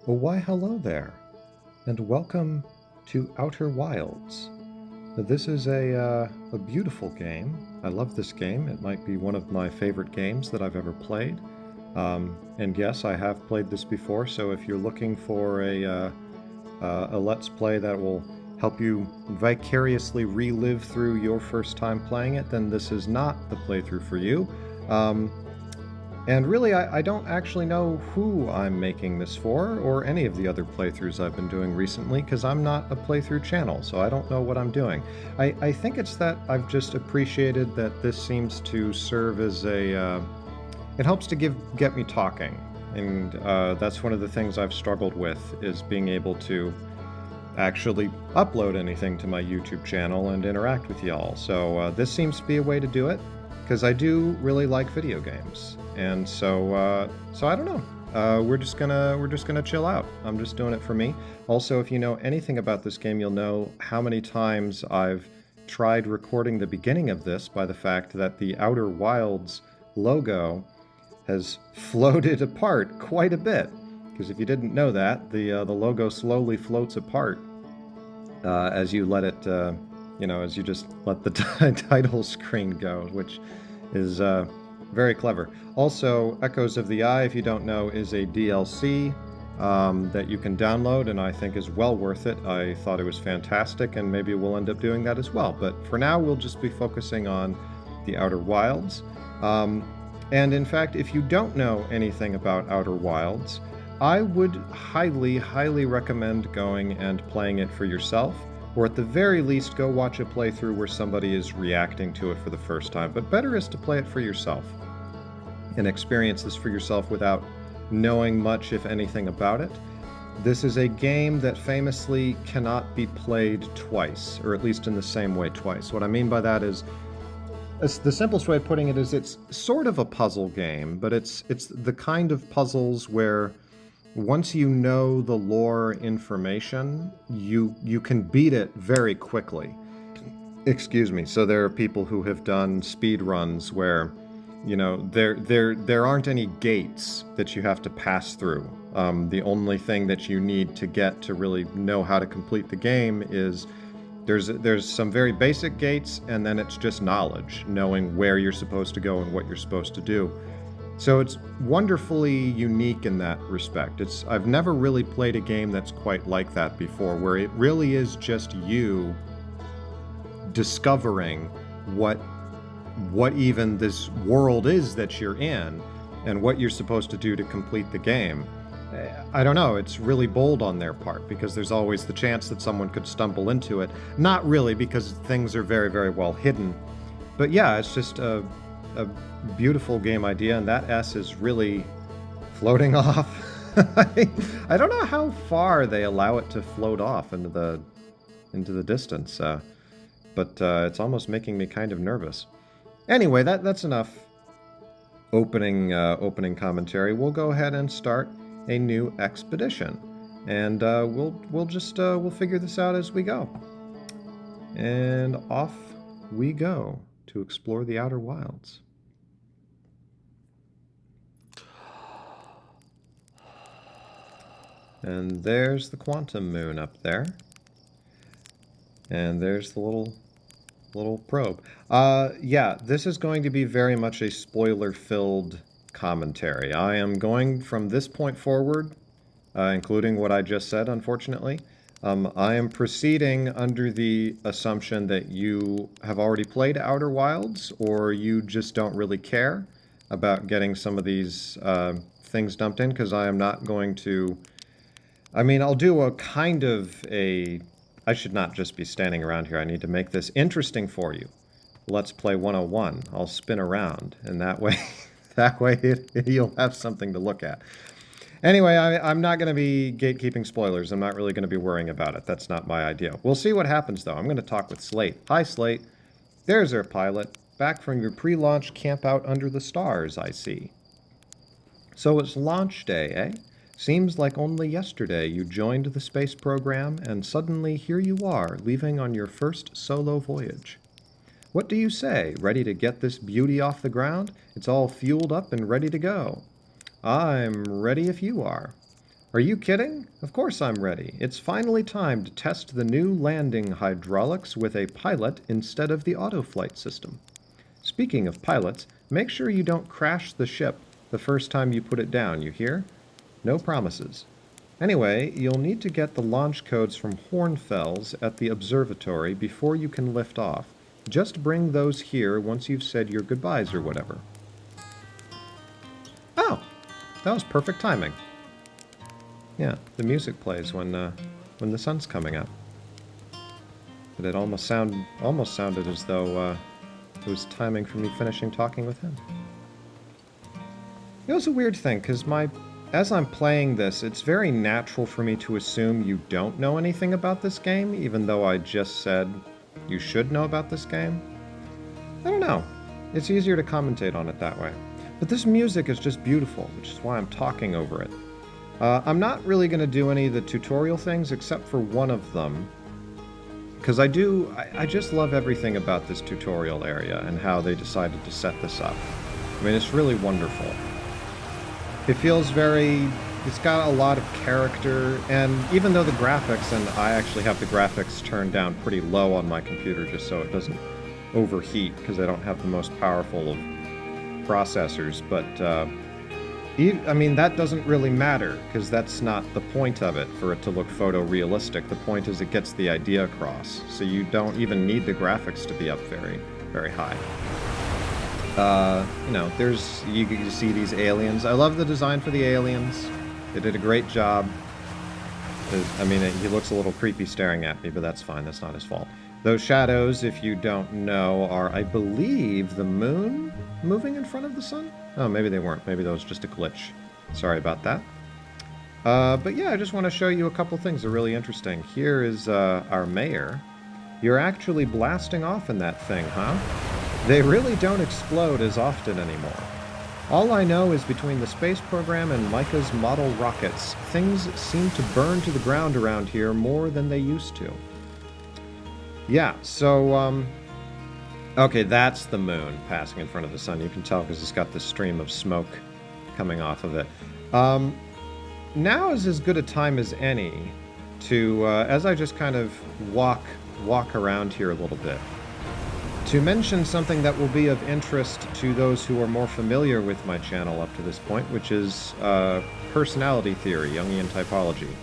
Well, why hello there, and welcome to Outer Wilds. This is a beautiful game. I love this game. It might be one of my favorite games that I've ever played. And yes, I have played this before, so if you're looking for a Let's Play that will help you vicariously relive through your first time playing it, then this is not the playthrough for you. Um, and really, I don't actually know who I'm making this for, or any of the other playthroughs I've been doing recently, because I'm not a playthrough channel, so I don't know what I'm doing. I think it's that I've just appreciated that this seems to serve as it helps to get me talking, and that's one of the things I've struggled with, is being able to actually upload anything to my YouTube channel and interact with y'all. So this seems to be a way to do it, because I do really like video games, and so I don't know. We're just gonna chill out. I'm just doing it for me. Also, if you know anything about this game, you'll know how many times I've tried recording the beginning of this by the fact that the Outer Wilds logo has floated apart quite a bit. Because if you didn't know that, the logo slowly floats apart as you let it, as you just let the title screen go, which is very clever. Also, Echoes of the Eye, if you don't know, is a DLC that you can download, and I think is well worth it. I thought it was fantastic, and maybe we'll end up doing that as well. But for now, we'll just be focusing on the Outer Wilds. And in fact, if you don't know anything about Outer Wilds, I would highly, highly recommend going and playing it for yourself, or at the very least, go watch a playthrough where somebody is reacting to it for the first time. But better is to play it for yourself and experience this for yourself without knowing much, if anything, about it. This is a game that famously cannot be played twice, or at least in the same way twice. What I mean by that is, the simplest way of putting it is, it's sort of a puzzle game, but it's the kind of puzzles where once you know the lore information, you can beat it very quickly. Excuse me. So there are people who have done speed runs where, there aren't any gates that you have to pass through. The only thing that you need to get to really know how to complete the game is there's some very basic gates, and then it's just knowledge, knowing where you're supposed to go and what you're supposed to do. So it's wonderfully unique in that respect. I've never really played a game that's quite like that before, where it really is just you discovering what even this world is that you're in, and what you're supposed to do to complete the game. I don't know, it's really bold on their part, because there's always the chance that someone could stumble into it. Not really, because things are very, very well hidden. But yeah, it's just a beautiful game idea, and that S is really floating off. I don't know how far they allow it to float off into the distance, but it's almost making me kind of nervous. Anyway, that's enough opening commentary. We'll go ahead and start a new expedition, and we'll figure this out as we go. And off we go to explore the Outer Wilds. And there's the quantum moon up there. And there's the little probe. Yeah, this is going to be very much a spoiler-filled commentary. I am going from this point forward, including what I just said, unfortunately. I am proceeding under the assumption that you have already played Outer Wilds, or you just don't really care about getting some of these things dumped in, because I am not going to... I mean, I'll do a kind of a... I should not just be standing around here. I need to make this interesting for you. Let's Play 101. I'll spin around, and that way, you'll have something to look at. Anyway, I'm not going to be gatekeeping spoilers. I'm not really going to be worrying about it. That's not my idea. We'll see what happens, though. I'm going to talk with Slate. Hi, Slate. There's our pilot. Back from your pre-launch camp out under the stars, I see. So it's launch day, eh? Seems like only yesterday you joined the space program, and suddenly here you are, leaving on your first solo voyage. What do you say? Ready to get this beauty off the ground? It's all fueled up and ready to go. I'm ready if you are. Are you kidding? Of course I'm ready. It's finally time to test the new landing hydraulics with a pilot instead of the autoflight system. Speaking of pilots, make sure you don't crash the ship the first time you put it down, you hear? No promises. Anyway, you'll need to get the launch codes from Hornfels at the observatory before you can lift off. Just bring those here once you've said your goodbyes or whatever. Oh, that was perfect timing. Yeah, the music plays when the sun's coming up. But it almost sounded as though it was timing for me finishing talking with him. It was a weird thing, because as I'm playing this, it's very natural for me to assume you don't know anything about this game, even though I just said you should know about this game. I don't know. It's easier to commentate on it that way. But this music is just beautiful, which is why I'm talking over it. I'm not really going to do any of the tutorial things except for one of them, because I just love everything about this tutorial area and how they decided to set this up. I mean, it's really wonderful. It feels it's got a lot of character, and even though the graphics, and I actually have the graphics turned down pretty low on my computer just so it doesn't overheat, because I don't have the most powerful of processors, but I mean, that doesn't really matter, because that's not the point of it, for it to look photorealistic. The point is it gets the idea across, so you don't even need the graphics to be up very, very high. You know, you see these aliens. I love the design for the aliens. They did a great job. I mean, he looks a little creepy staring at me, but that's fine. That's not his fault. Those shadows, if you don't know, are, I believe, the moon moving in front of the sun? Oh, maybe they weren't. Maybe that was just a glitch. Sorry about that. But yeah, I just want to show you a couple things that are really interesting. Here is our mayor. You're actually blasting off in that thing, huh? They really don't explode as often anymore. All I know is between the space program and Micah's model rockets, things seem to burn to the ground around here more than they used to. Yeah, so, okay, that's the moon passing in front of the sun. You can tell because it's got this stream of smoke coming off of it. Now is as good a time as any to, as I just kind of walk around here a little bit, to mention something that will be of interest to those who are more familiar with my channel up to this point, which is personality theory, Jungian typology.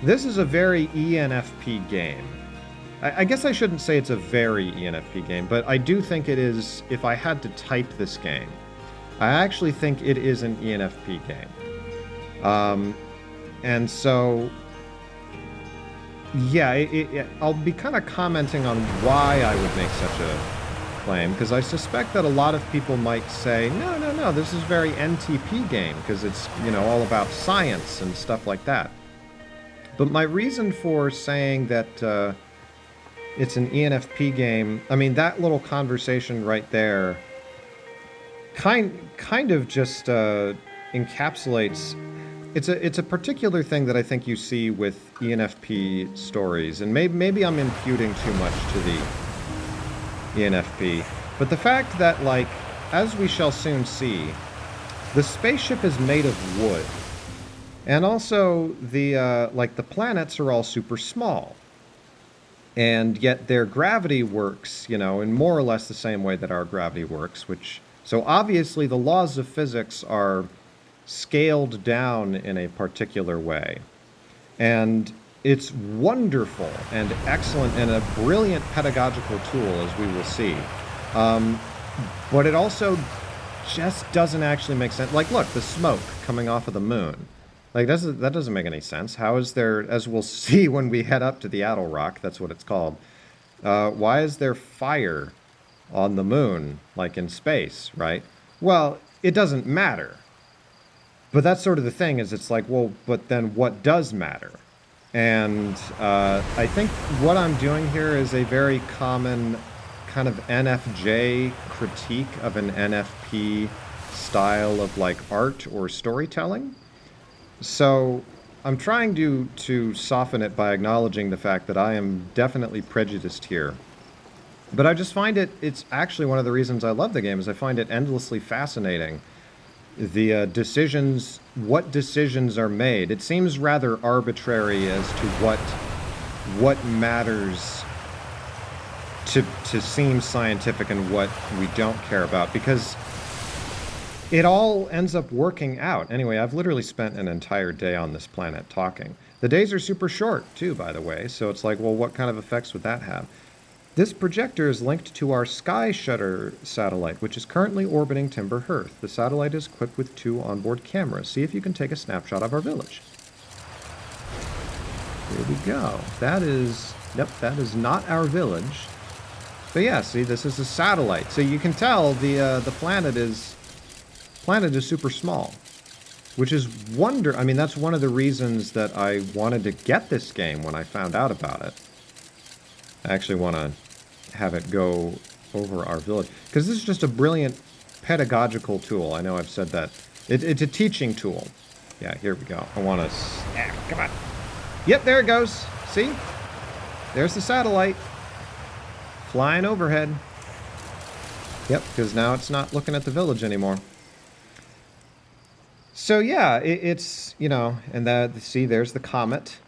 This is a very ENFP game. I guess I shouldn't say it's a very ENFP game, but I do think it is, if I had to type this game, I actually think it is an ENFP game. And so, yeah, I'll be kind of commenting on why I would make such a claim, because I suspect that a lot of people might say, no, this is very NTP game, because it's, you know, all about science and stuff like that. But my reason for saying that it's an ENFP game, I mean, that little conversation right there kind of just encapsulates. It's a particular thing that I think you see with ENFP stories, and maybe I'm imputing too much to the ENFP, but the fact that, like, as we shall soon see, the spaceship is made of wood, and also the planets are all super small, and yet their gravity works, you know, in more or less the same way that our gravity works, so obviously the laws of physics are scaled down in a particular way. And it's wonderful and excellent and a brilliant pedagogical tool, as we will see. But it also just doesn't actually make sense. Like, look, the smoke coming off of the moon. Like, that doesn't make any sense. How is there, as we'll see when we head up to the Addle Rock, that's what it's called, why is there fire on the moon, like in space, right? Well, it doesn't matter. But that's sort of the thing, is it's like, well, but then what does matter? And I think what I'm doing here is a very common kind of NFJ critique of an NFP style of, like, art or storytelling. So I'm trying to soften it by acknowledging the fact that I am definitely prejudiced here. But I just find it's actually one of the reasons I love the game, is I find it endlessly fascinating the decisions, what decisions are made. It seems rather arbitrary as to what matters to seem scientific and what we don't care about, because it all ends up working out. Anyway, I've literally spent an entire day on this planet talking. The days are super short, too, by the way, so it's like, well, what kind of effects would that have? This projector is linked to our Sky Shutter satellite, which is currently orbiting Timber Hearth. The satellite is equipped with 2 onboard cameras. See if you can take a snapshot of our village. Here we go. That is... Yep, that is not our village. But yeah, see, this is a satellite. So you can tell the planet is super small, which is I mean, that's one of the reasons that I wanted to get this game when I found out about it. I actually want to have it go over our village, because this is just a brilliant pedagogical tool. I know I've said that. It's a teaching tool. Yeah, here we go. I want to... come on. Yep, there it goes. See? There's the satellite. Flying overhead. Yep, because now it's not looking at the village anymore. So yeah, it's, you know, and see, there's the comet.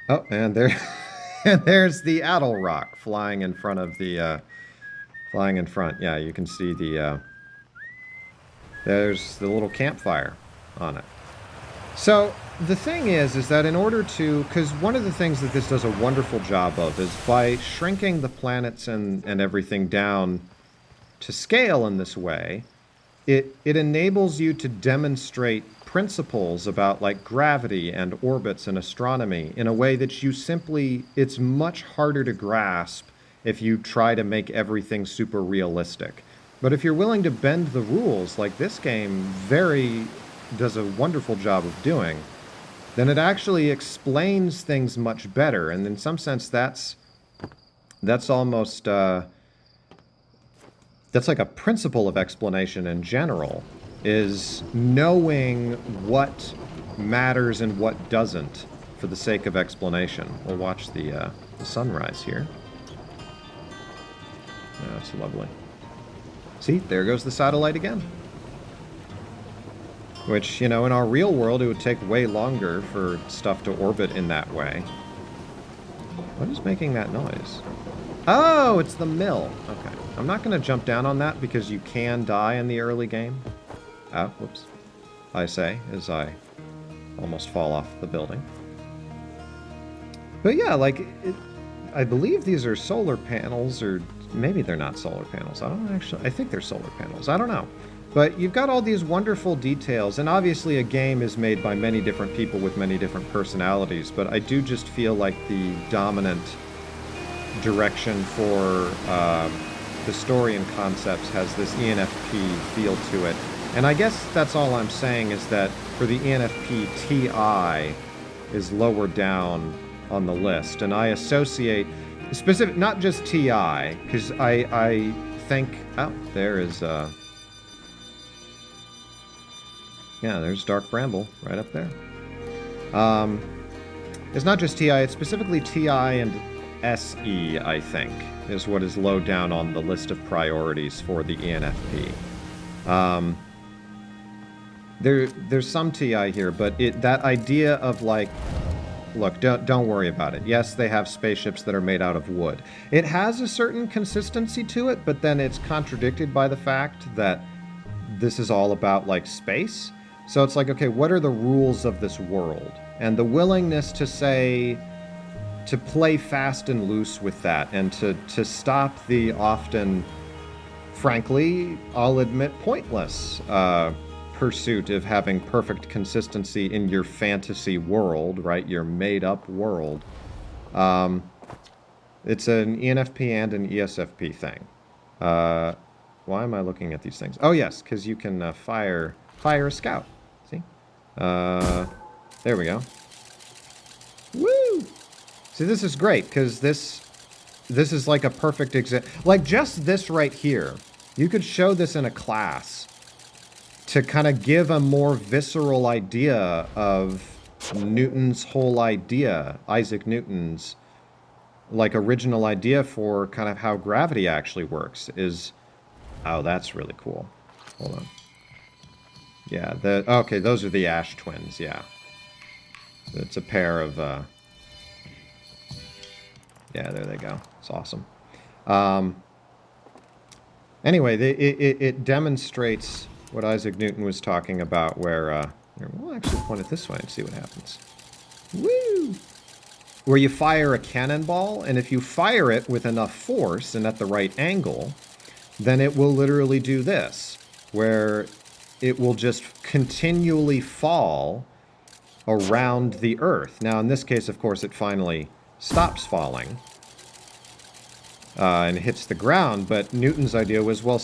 Oh, and there's the Addle Rock flying in front of the, flying in front. Yeah, you can see there's the little campfire on it. So the thing is that in order to, because one of the things that this does a wonderful job of is by shrinking the planets and everything down to scale in this way, it enables you to demonstrate principles about like gravity and orbits and astronomy in a way that it's much harder to grasp if you try to make everything super realistic. But if you're willing to bend the rules, like this game does a wonderful job of doing, then it actually explains things much better. And in some sense, that's almost... that's like a principle of explanation in general, is knowing what matters and what doesn't for the sake of explanation. We'll watch the sunrise here. Yeah, that's lovely. See, there goes the satellite again. Which, you know, in our real world, it would take way longer for stuff to orbit in that way. What is making that noise? Oh, it's the mill. Okay. I'm not going to jump down on that because you can die in the early game. Ah, whoops. I say, as I almost fall off the building. But yeah, like, I believe these are solar panels, or maybe they're not solar panels. I think they're solar panels. I don't know. But you've got all these wonderful details, and obviously a game is made by many different people with many different personalities, but I do just feel like the dominant direction for the story and concepts has this ENFP feel to it. And I guess that's all I'm saying, is that for the ENFP, TI is lower down on the list, and I associate specific, not just TI, because I think, oh, there is yeah, there's Dark Bramble right up there. It's not just TI, it's specifically TI and SE, I think, is what is low down on the list of priorities for the ENFP. There's some TI here, but that idea of like, look, don't worry about it. Yes, they have spaceships that are made out of wood. It has a certain consistency to it, but then it's contradicted by the fact that this is all about like space. So it's like, okay, what are the rules of this world? And the willingness to say, to play fast and loose with that, and to stop the often, frankly, I'll admit, pointless pursuit of having perfect consistency in your fantasy world, right? Your made-up world. It's an ENFP and an ESFP thing. Why am I looking at these things? Oh, yes, because you can fire a scout. See? There we go. Woo! See, this is great, because this is like a perfect example. Like, just this right here. You could show this in a class to kind of give a more visceral idea of Newton's whole idea, Isaac Newton's, like, original idea for kind of how gravity actually works, is Oh, that's really cool. Hold on. Yeah, okay, those are the Ash twins, yeah. It's a pair of, yeah, there they go. It's awesome. Anyway, it demonstrates what Isaac Newton was talking about, where, we'll actually point it this way and see what happens. Woo! Where you fire a cannonball, and if you fire it with enough force and at the right angle, then it will literally do this, where it will just continually fall around the Earth. Now, in this case, of course, it finally stops falling and hits the ground, but Newton's idea was, well,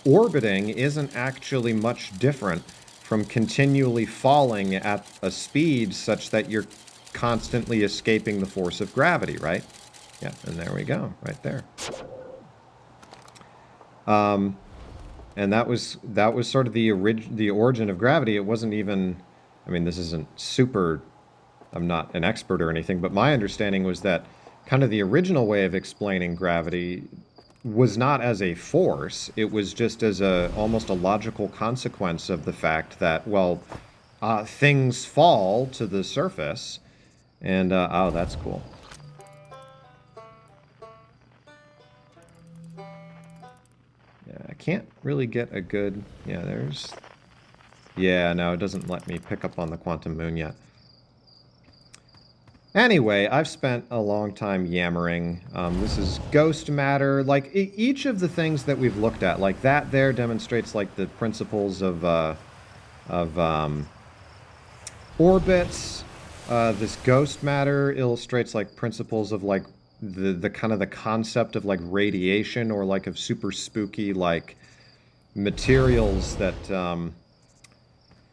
orbiting isn't actually much different from continually falling at a speed such that you're constantly escaping the force of gravity, right? Yeah, and there we go, right there. And that was sort of the origin of gravity. It wasn't even, I mean, this isn't super, I'm not an expert or anything, but my understanding was that kind of the original way of explaining gravity was not as a force. It was just as almost a logical consequence of the fact that, well, things fall to the surface, and, oh, that's cool. Yeah, I can't really get a good, yeah, there's, yeah, no, it doesn't let me pick up on the quantum moon yet. Anyway, I've spent a long time yammering. This is ghost matter. Like, each of the things that we've looked at, like that there demonstrates, like, the principles of orbits. This ghost matter illustrates, like, principles of, like, the kind of the concept of, like, radiation, or, like, of super spooky, like, materials that,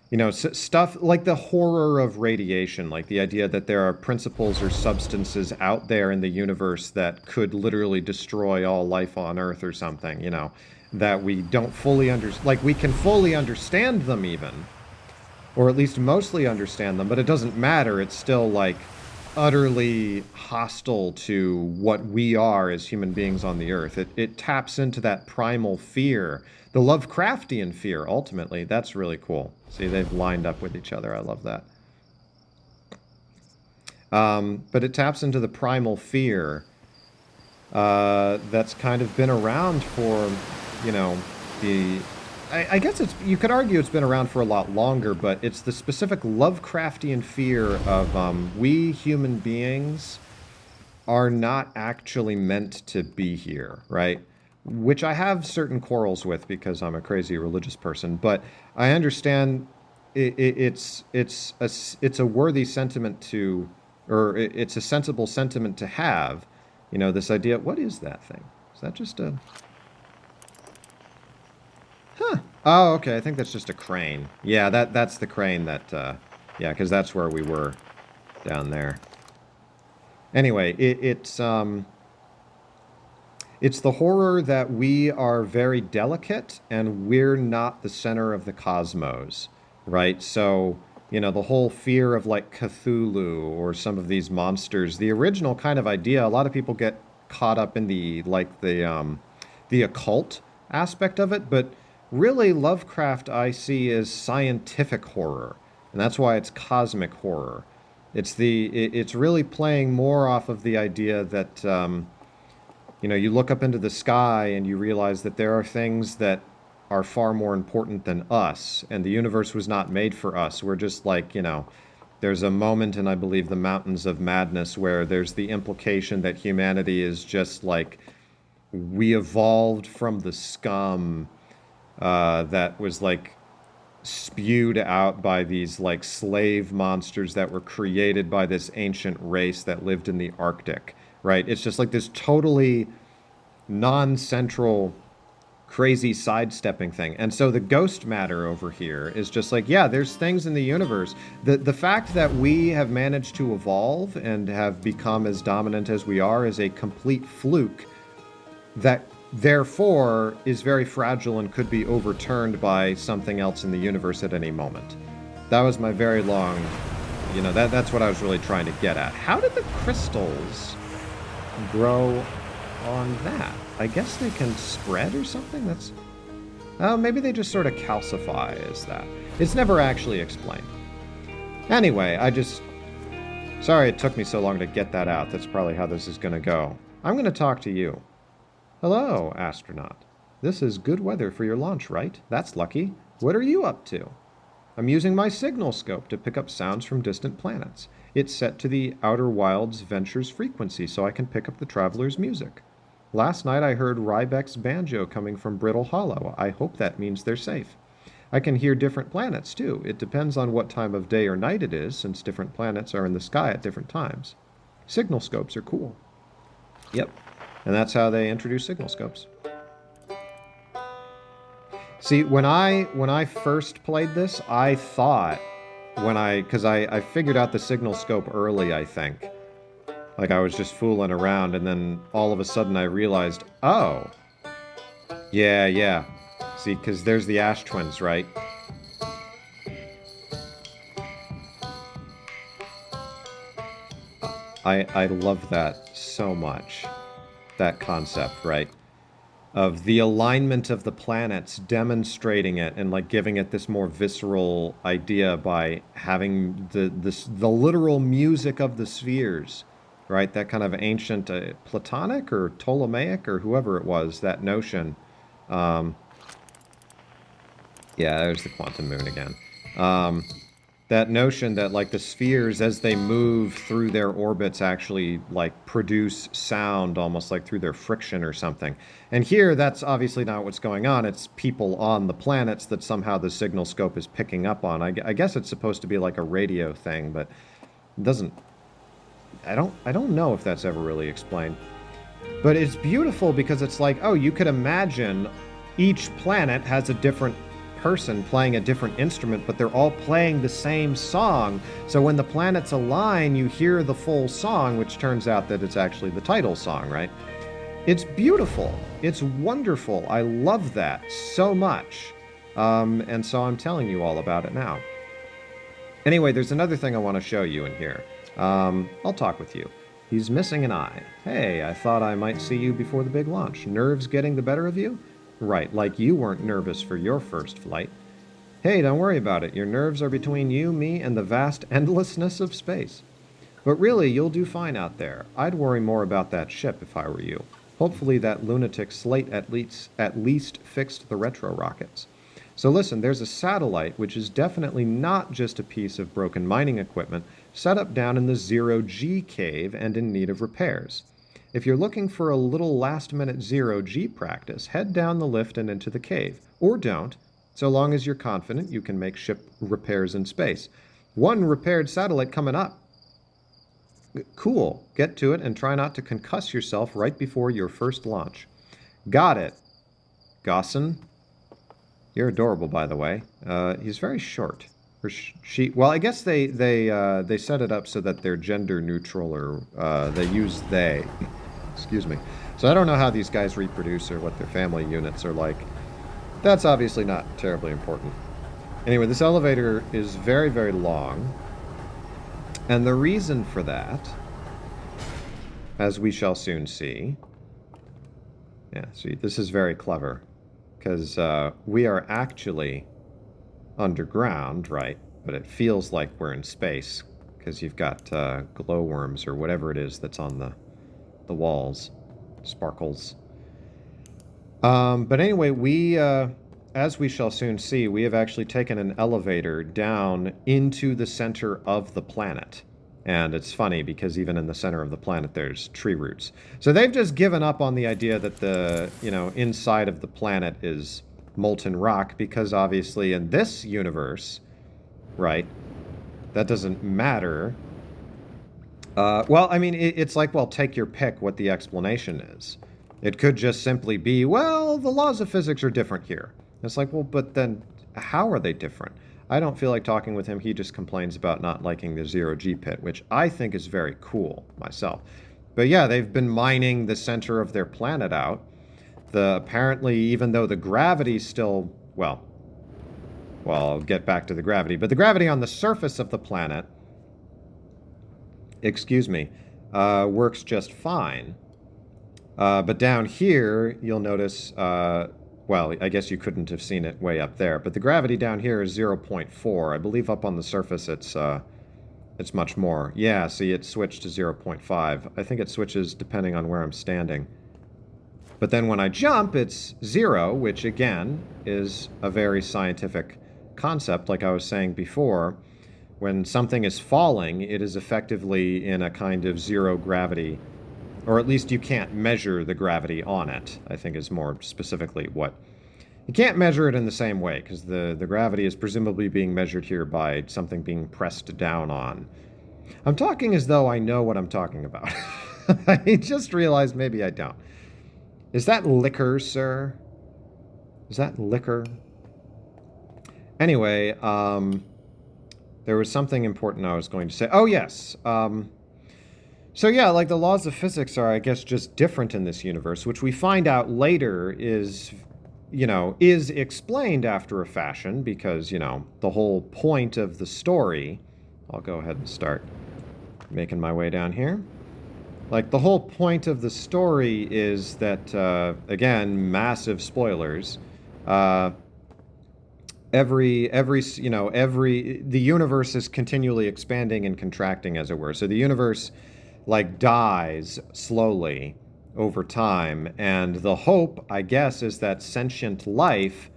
you know, stuff like the horror of radiation, like the idea that there are principles or substances out there in the universe that could literally destroy all life on Earth or something, you know, that we don't fully understand. Like, we can fully understand them even, or at least mostly understand them, but it doesn't matter. It's still, like, utterly hostile to what we are as human beings on the Earth. It taps into that primal fear, the Lovecraftian fear, ultimately. That's really cool. See, they've lined up with each other. I love that. But it taps into the primal fear that's kind of been around for, you know, I guess you could argue it's been around for a lot longer, but it's the specific Lovecraftian fear of we human beings are not actually meant to be here, right? Which I have certain quarrels with because I'm a crazy religious person, but I understand it's a worthy sentiment to, or it's a sensible sentiment to have, you know, this idea. What is that thing? Is that just a... Huh. Oh, okay, I think that's just a crane. Yeah, that's the crane that, yeah, because that's where we were down there. Anyway, it's the horror that we are very delicate and we're not the center of the cosmos, right? So, you know, the whole fear of, like, Cthulhu or some of these monsters, the original kind of idea, a lot of people get caught up in the occult aspect of it, but really, Lovecraft I see as scientific horror, and that's why it's cosmic horror. It's really playing more off of the idea that, you know, you look up into the sky and you realize that there are things that are far more important than us, and the universe was not made for us. We're just like, you know, there's a moment in, I believe, the Mountains of Madness where there's the implication that humanity is just like, we evolved from the scum that was, like, spewed out by these, like, slave monsters that were created by this ancient race that lived in the Arctic, right? It's just like this totally non-central, crazy sidestepping thing. And so the ghost matter over here is just like, yeah, there's things in the universe. The fact that we have managed to evolve and have become as dominant as we are is a complete fluke that therefore is very fragile and could be overturned by something else in the universe at any moment. That was my very long, you know, that's what I was really trying to get at. How did the crystals grow on that? I guess they can spread or something? That's... maybe they just sort of calcify as that. It's never actually explained. Anyway, Sorry it took me so long to get that out. That's probably how this is going to go. I'm going to talk to you. Hello, astronaut. This is good weather for your launch, right? That's lucky. What are you up to? I'm using my signal scope to pick up sounds from distant planets. It's set to the Outer Wilds Ventures frequency so I can pick up the traveler's music. Last night I heard Rybek's banjo coming from Brittle Hollow. I hope that means they're safe. I can hear different planets, too. It depends on what time of day or night it is, since different planets are in the sky at different times. Signal scopes are cool. Yep, and that's how they introduce signal scopes. See, when I first played this, I thought, because I figured out the signal scope early, I think. Like, I was just fooling around, and then all of a sudden I realized, oh, yeah. See, because there's the Ash Twins, right? I love that so much. That concept, right? Of the alignment of the planets, demonstrating it and like giving it this more visceral idea by having the literal music of the spheres, right? That kind of ancient Platonic or Ptolemaic or whoever it was, that notion. Yeah, there's the quantum moon again. That notion that like the spheres as they move through their orbits actually like produce sound almost like through their friction or something. And here that's obviously not what's going on. It's people on the planets that somehow the signal scope is picking up on. I guess it's supposed to be like a radio thing, but it doesn't... I don't know if that's ever really explained. But it's beautiful because it's like, oh, you could imagine each planet has a different person playing a different instrument, but they're all playing the same song. So when the planets align, you hear the full song, which turns out that it's actually the title song, right? It's beautiful. It's wonderful. I love that so much. And so I'm telling you all about it now. Anyway, there's another thing I want to show you in here. I'll talk with you. He's missing an eye. Hey, I thought I might see you before the big launch. Nerves getting the better of you? Right, like you weren't nervous for your first flight. Hey, don't worry about it. Your nerves are between you, me, and the vast endlessness of space. But really, you'll do fine out there. I'd worry more about that ship if I were you. Hopefully that lunatic Slate at least fixed the retro rockets. So listen, there's a satellite which is definitely not just a piece of broken mining equipment set up down in the Zero-G cave and in need of repairs. If you're looking for a little last-minute Zero-G practice, head down the lift and into the cave. Or don't, so long as you're confident you can make ship repairs in space. One repaired satellite coming up. Cool. Get to it and try not to concuss yourself right before your first launch. Got it. Gosson. You're adorable, by the way. He's very short. Or she. Well, I guess they set it up so that they're gender neutral, or they use they. Excuse me. So I don't know how these guys reproduce or what their family units are like. That's obviously not terribly important. Anyway, this elevator is very, very long. And the reason for that, as we shall soon see... Yeah, see, this is very clever. Because we are actually underground, right? But it feels like we're in space. Because you've got glowworms or whatever it is that's on the walls. Sparkles. But anyway, we, as we shall soon see, we have actually taken an elevator down into the center of the planet. And it's funny because even in the center of the planet, there's tree roots. So they've just given up on the idea that the, inside of the planet is molten rock because obviously in this universe, right, that doesn't matter. Well, I mean, it's like, well, take your pick what the explanation is. It could just simply be, well, the laws of physics are different here. It's like, well, but then how are they different? I don't feel like talking with him. He just complains about not liking the Zero-G pit, which I think is very cool myself. But yeah, they've been mining the center of their planet out. Apparently, even though the gravity's still, well, I'll get back to the gravity, but the gravity on the surface of the planet, works just fine. But down here, you'll notice, well, I guess you couldn't have seen it way up there, but the gravity down here is 0.4. I believe up on the surface it's much more. Yeah, see, it switched to 0.5. I think it switches depending on where I'm standing. But then when I jump, it's 0, which again is a very scientific concept, like I was saying before. When something is falling, it is effectively in a kind of zero gravity, or at least you can't measure the gravity on it, I think is more specifically what... You can't measure it in the same way, because the gravity is presumably being measured here by something being pressed down on. I'm talking as though I know what I'm talking about. I just realized maybe I don't. Is that liquor, sir? Is that liquor? Anyway, there was something important I was going to say. Oh, yes. So yeah, like the laws of physics are, I guess, just different in this universe, which we find out later is, you know, is explained after a fashion because, you know, the whole point of the story... I'll go ahead and start making my way down here. Like, the whole point of the story is that, again, massive spoilers, the universe is continually expanding and contracting, as it were. So the universe, like, dies slowly over time, and the hope, I guess, is that sentient life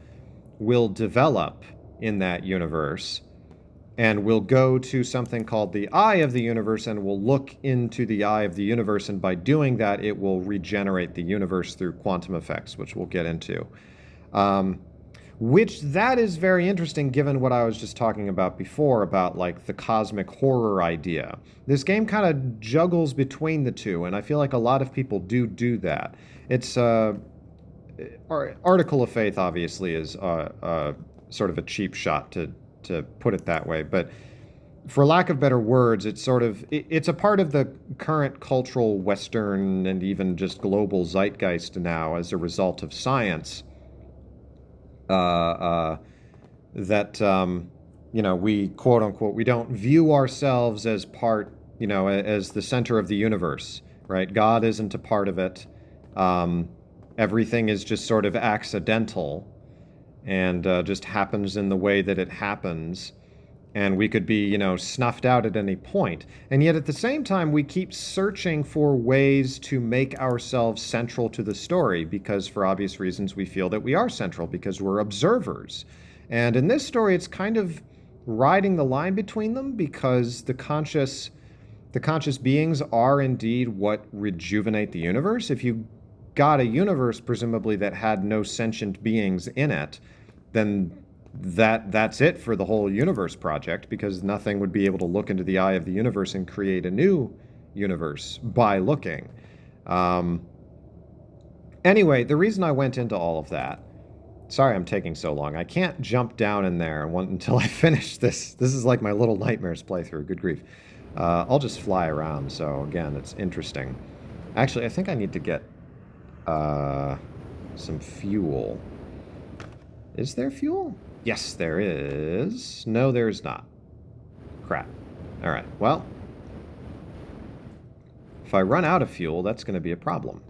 will develop in that universe, and we'll go to something called the eye of the universe, and we'll look into the eye of the universe, and by doing that, it will regenerate the universe through quantum effects, which we'll get into. Which, that is very interesting, given what I was just talking about before, about, like, the cosmic horror idea. This game kind of juggles between the two, and I feel like a lot of people do that. It's, Article of Faith, obviously, is sort of a cheap shot to put it that way, but for lack of better words, it's sort of, it's a part of the current cultural Western and even just global zeitgeist now as a result of science, that, you know, we, quote unquote, we don't view ourselves as part, you know, as the center of the universe, right? God isn't a part of it. Everything is just sort of accidental and just happens in the way that it happens. And we could be, you know, snuffed out at any point. And yet at the same time, we keep searching for ways to make ourselves central to the story because for obvious reasons we feel that we are central because we're observers. And in this story, it's kind of riding the line between them because the conscious beings are indeed what rejuvenate the universe. If you got a universe, presumably, that had no sentient beings in it, then that's it for the whole universe project, because nothing would be able to look into the eye of the universe and create a new universe by looking. Anyway, the reason I went into all of that... Sorry I'm taking so long. I can't jump down in there until I finish this. This is like my Little Nightmares playthrough. Good grief. I'll just fly around, so again, it's interesting. Actually, I think I need to get some fuel. Is there fuel? Yes, there is. No, there's not. Crap. All right, well, if I run out of fuel, that's going to be a problem.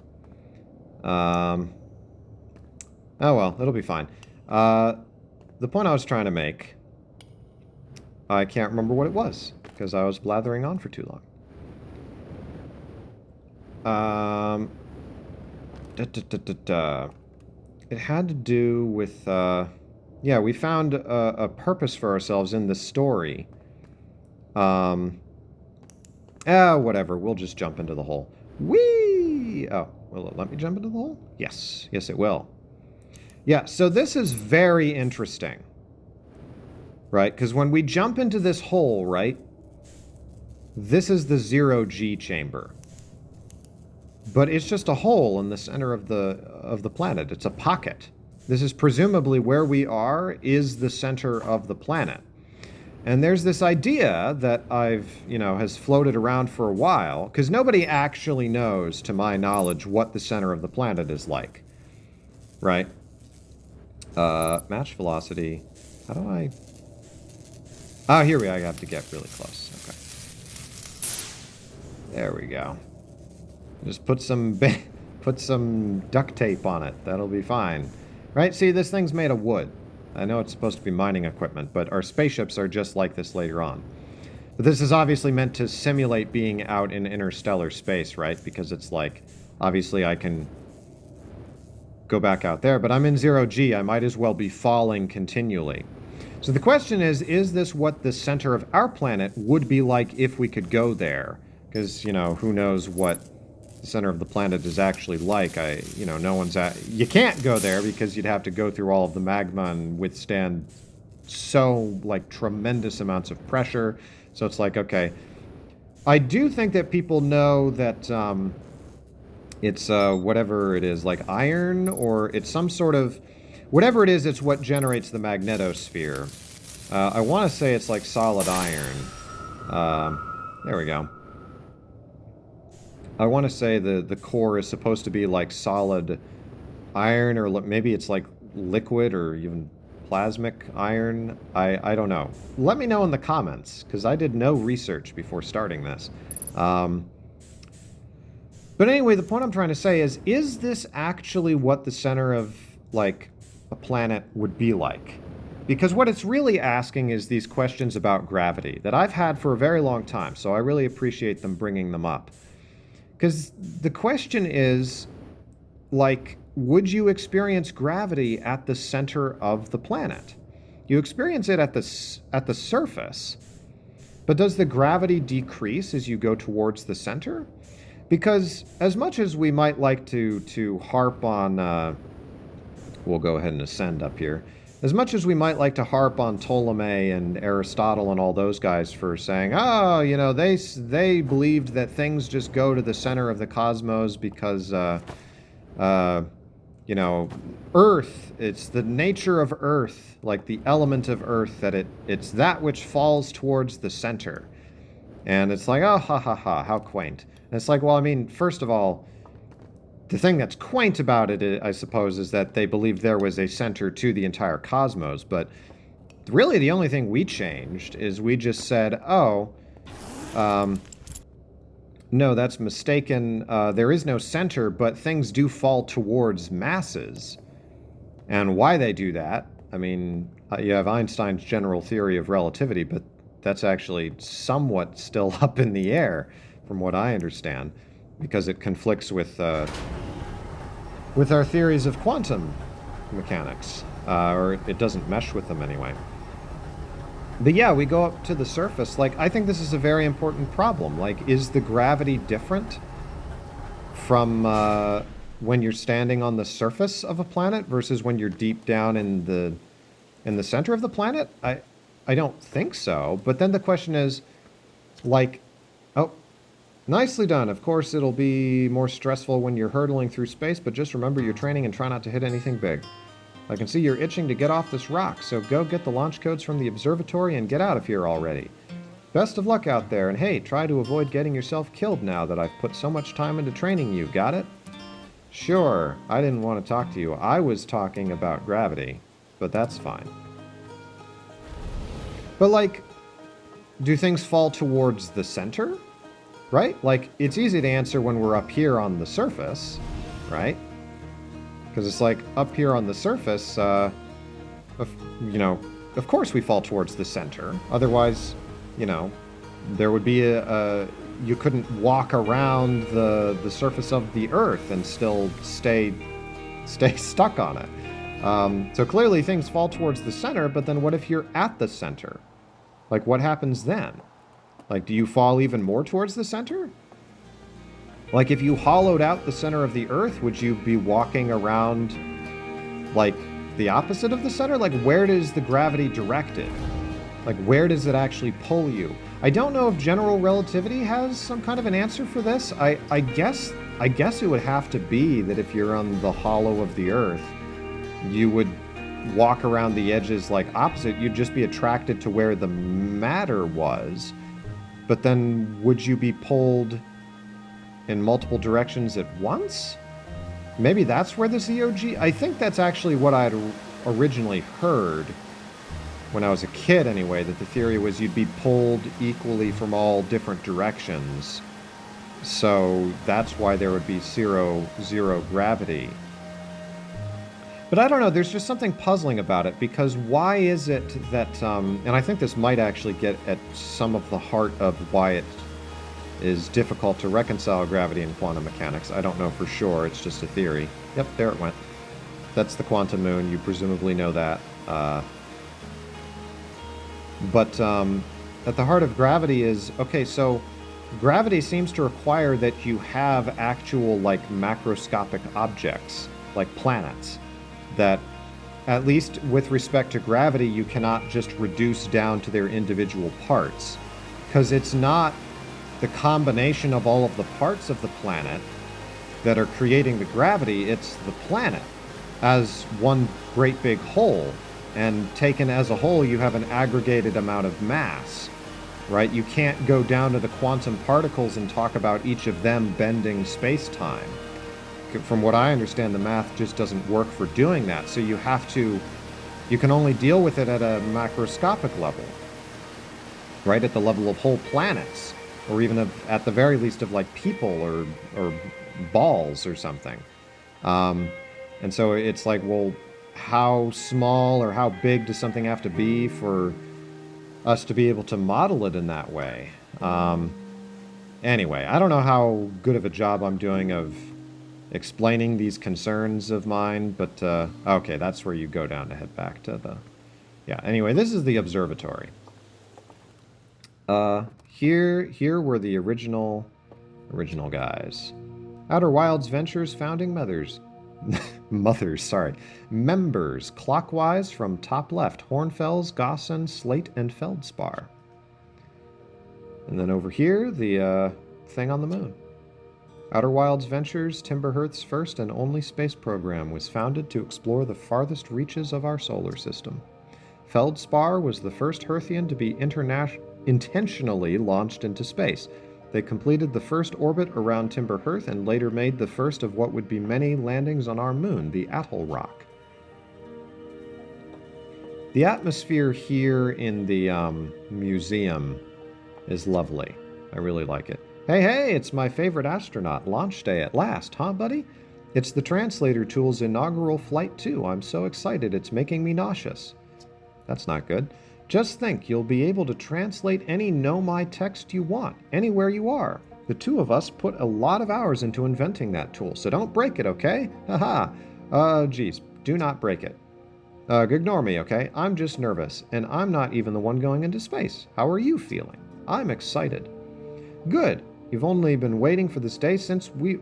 Oh, well, it'll be fine. The point I was trying to make, I can't remember what it was, because I was blathering on for too long. It had to do with, yeah, we found a purpose for ourselves in the story. Whatever, we'll just jump into the hole. Whee! Oh, will it let me jump into the hole? Yes, yes it will. Yeah, so this is very interesting, right? Because when we jump into this hole, right, this is the 0G chamber. But it's just a hole in the center of the planet. It's a pocket. This is presumably where we are is the center of the planet. And there's this idea that has floated around for a while, because nobody actually knows, to my knowledge, what the center of the planet is like. Right? Match velocity. How do I... Oh, here we are. I have to get really close. Okay. There we go. Just put some Put some duct tape on it. That'll be fine. Right? See, this thing's made of wood. I know it's supposed to be mining equipment, but our spaceships are just like this later on. But this is obviously meant to simulate being out in interstellar space, right? Because it's like, obviously I can go back out there, but I'm in 0G. I might as well be falling continually. So the question is this what the center of our planet would be like if we could go there? Because, you know, who knows what the center of the planet is actually like. No one's you can't go there because you'd have to go through all of the magma and withstand so, like, tremendous amounts of pressure. So it's like, okay. I do think that people know that, it's, whatever it is, like iron, or it's some sort of... Whatever it is, it's what generates the magnetosphere. I want to say it's like solid iron. There we go. I want to say the core is supposed to be like solid iron, or maybe it's like liquid or even plasmic iron. I don't know. Let me know in the comments, because I did no research before starting this. But anyway, the point I'm trying to say is this actually what the center of, like, a planet would be like? Because what it's really asking is these questions about gravity that I've had for a very long time, so I really appreciate them bringing them up. Because the question is, like, would you experience gravity at the center of the planet? You experience it at the surface, but does the gravity decrease as you go towards the center? Because as much as we might like to harp on, we'll go ahead and ascend up here. As much as we might like to harp on Ptolemy and Aristotle and all those guys for saying, oh, you know, they believed that things just go to the center of the cosmos because, you know, Earth, it's the nature of Earth, like the element of Earth, that it's that which falls towards the center. And it's like, oh, ha, ha, ha, how quaint. And it's like, well, I mean, first of all, the thing that's quaint about it, I suppose, is that they believed there was a center to the entire cosmos. But really the only thing we changed is we just said, oh, no, that's mistaken. There is no center, but things do fall towards masses. And why they do that, I mean, you have Einstein's general theory of relativity, but that's actually somewhat still up in the air, from what I understand, because it conflicts with our theories of quantum mechanics, or it doesn't mesh with them anyway. But yeah, we go up to the surface. Like, I think this is a very important problem. Like, is the gravity different from when you're standing on the surface of a planet versus when you're deep down in the center of the planet? I don't think so. But then the question is, like, oh, nicely done. Of course, it'll be more stressful when you're hurtling through space, but just remember your training and try not to hit anything big. I can see you're itching to get off this rock, so go get the launch codes from the observatory and get out of here already. Best of luck out there, and hey, try to avoid getting yourself killed now that I've put so much time into training you, got it? Sure, I didn't want to talk to you. I was talking about gravity, but that's fine. But, like, do things fall towards the center? Right? Like, it's easy to answer when we're up here on the surface, right? Because it's like, up here on the surface, you know, of course we fall towards the center. Otherwise, you know, there would be you couldn't walk around the surface of the Earth and still stay stuck on it. So clearly things fall towards the center, but then what if you're at the center? Like, what happens then? Like, do you fall even more towards the center? Like, if you hollowed out the center of the Earth, would you be walking around, like, the opposite of the center? Like, where does the gravity direct it? Like, where does it actually pull you? I don't know if general relativity has some kind of an answer for this. I guess it would have to be that if you're on the hollow of the Earth, you would walk around the edges like opposite. You'd just be attracted to where the matter was. But then would you be pulled in multiple directions at once? Maybe that's where the ZOG... I think that's actually what I'd originally heard when I was a kid anyway, that the theory was you'd be pulled equally from all different directions. So that's why there would be zero gravity. But I don't know, there's just something puzzling about it, because why is it that, and I think this might actually get at some of the heart of why it is difficult to reconcile gravity and quantum mechanics. I don't know for sure, it's just a theory. Yep, there it went. That's the quantum moon, you presumably know that. But at the heart of gravity is, okay, so gravity seems to require that you have actual, like, macroscopic objects, like planets, that, at least with respect to gravity, you cannot just reduce down to their individual parts. Because it's not the combination of all of the parts of the planet that are creating the gravity, it's the planet as one great big whole. And taken as a whole, you have an aggregated amount of mass, right? You can't go down to the quantum particles and talk about each of them bending space-time. From what I understand, the math just doesn't work for doing that. So you can only deal with it at a macroscopic level, right? At the level of whole planets, or even at the very least of, like, people or balls or something. And so it's like, well, how small or how big does something have to be for us to be able to model it in that way? Anyway, I don't know how good of a job I'm doing of explaining these concerns of mine, but okay, that's where you go down to head back to the... Yeah, anyway, this is the observatory. Here were the original guys. Outer Wilds Ventures founding members, clockwise from top left: Hornfels, Gossan, Slate, and Feldspar. And then over here, the thing on the moon. Outer Wilds Ventures, Timber Hearth's first and only space program, was founded to explore the farthest reaches of our solar system. Feldspar was the first Hearthian to be intentionally launched into space. They completed the first orbit around Timber Hearth and later made the first of what would be many landings on our moon, the Atoll Rock. The atmosphere here in the museum is lovely. I really like it. Hey, it's my favorite astronaut. Launch day at last, huh, buddy? It's the translator tool's inaugural flight, too. I'm so excited, it's making me nauseous. That's not good. Just think, you'll be able to translate any Nomai text you want, anywhere you are. The two of us put a lot of hours into inventing that tool, so don't break it, okay? Haha. Geez, do not break it. Ignore me, okay? I'm just nervous, and I'm not even the one going into space. How are you feeling? I'm excited. Good. You've only been waiting for this day since since we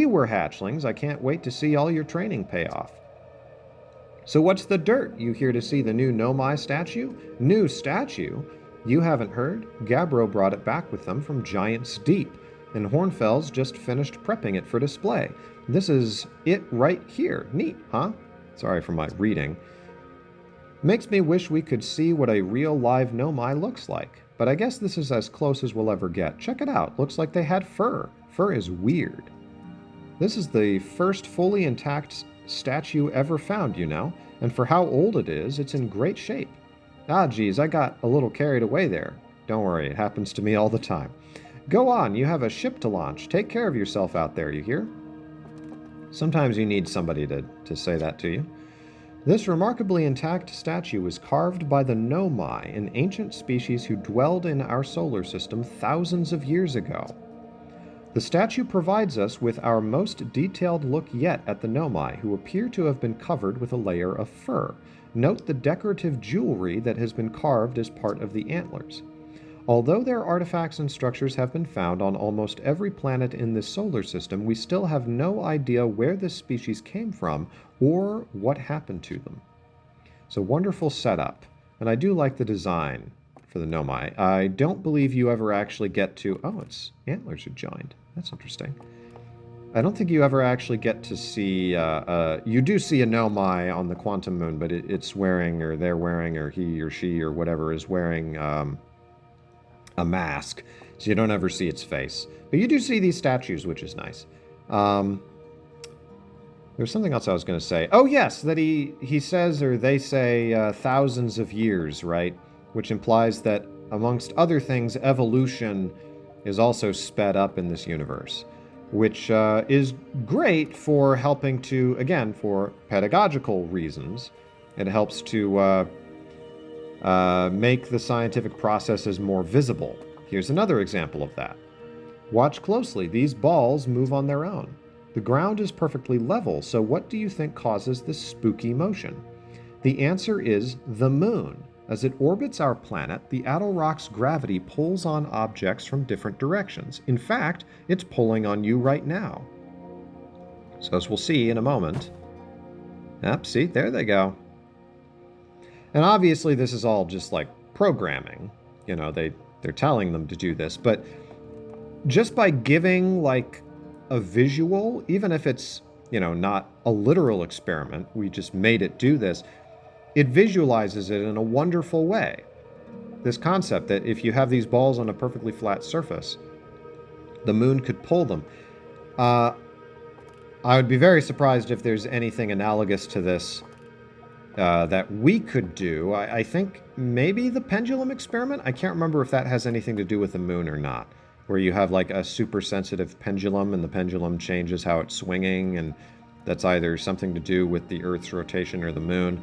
were hatchlings. I can't wait to see all your training pay off. So what's the dirt? You here to see the new Nomai statue? New statue? You haven't heard? Gabbro brought it back with them from Giant's Deep, and Hornfels just finished prepping it for display. This is it right here. Neat, huh? Sorry for my reading. Makes me wish we could see what a real live Nomai looks like. But I guess this is as close as we'll ever get. Check it out. Looks like they had fur. Fur is weird. This is the first fully intact statue ever found, you know. And for how old it is, it's in great shape. Ah, geez, I got a little carried away there. Don't worry, it happens to me all the time. Go on, you have a ship to launch. Take care of yourself out there, you hear? Sometimes you need somebody to say that to you. This remarkably intact statue was carved by the Nomai, an ancient species who dwelled in our solar system thousands of years ago. The statue provides us with our most detailed look yet at the Nomai, who appear to have been covered with a layer of fur. Note the decorative jewelry that has been carved as part of the antlers. Although their artifacts and structures have been found on almost every planet in this solar system, we still have no idea where this species came from or what happened to them. It's a wonderful setup, and I do like the design for the Nomai. I don't believe you ever actually get to... Oh, its antlers are joined. That's interesting. I don't think you ever actually get to see... you do see a Nomai on the Quantum Moon, but it's wearing, or they're wearing, or he or she or whatever is wearing... a mask, so you don't ever see its face. But you do see these statues, which is nice. There's something else I was going to say. Oh, yes, that he says, or they say, thousands of years, right? Which implies that amongst other things, evolution is also sped up in this universe, which is great for helping to, again, for pedagogical reasons. It helps to make the scientific processes more visible. Here's another example of that. Watch closely. These balls move on their own. The ground is perfectly level, so what do you think causes this spooky motion? The answer is the moon. As it orbits our planet, the Attlerock's gravity pulls on objects from different directions. In fact, it's pulling on you right now. So as we'll see in a moment. Yep, see, there they go. And obviously this is all just like programming. You know, they're telling them to do this, but just by giving like a visual, even if it's, you know, not a literal experiment, we just made it do this, it visualizes it in a wonderful way. This concept that if you have these balls on a perfectly flat surface, the moon could pull them. I would be very surprised if there's anything analogous to this that we could do. I think maybe the pendulum experiment. I can't remember if that has anything to do with the moon or not, where you have like a super sensitive pendulum and the pendulum changes how it's swinging, and that's either something to do with the Earth's rotation or the moon.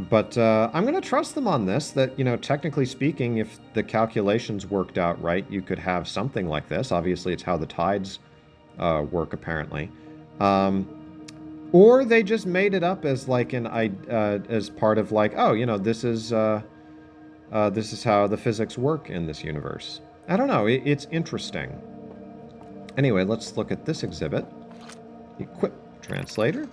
But I'm going to trust them on this, that, you know, technically speaking, if the calculations worked out right, you could have something like this. Obviously, it's how the tides work, apparently. Or they just made it up as like as part of like, oh, you know, this is how the physics work in this universe. I don't know. It's interesting. Anyway, let's look at this exhibit. Equip translator.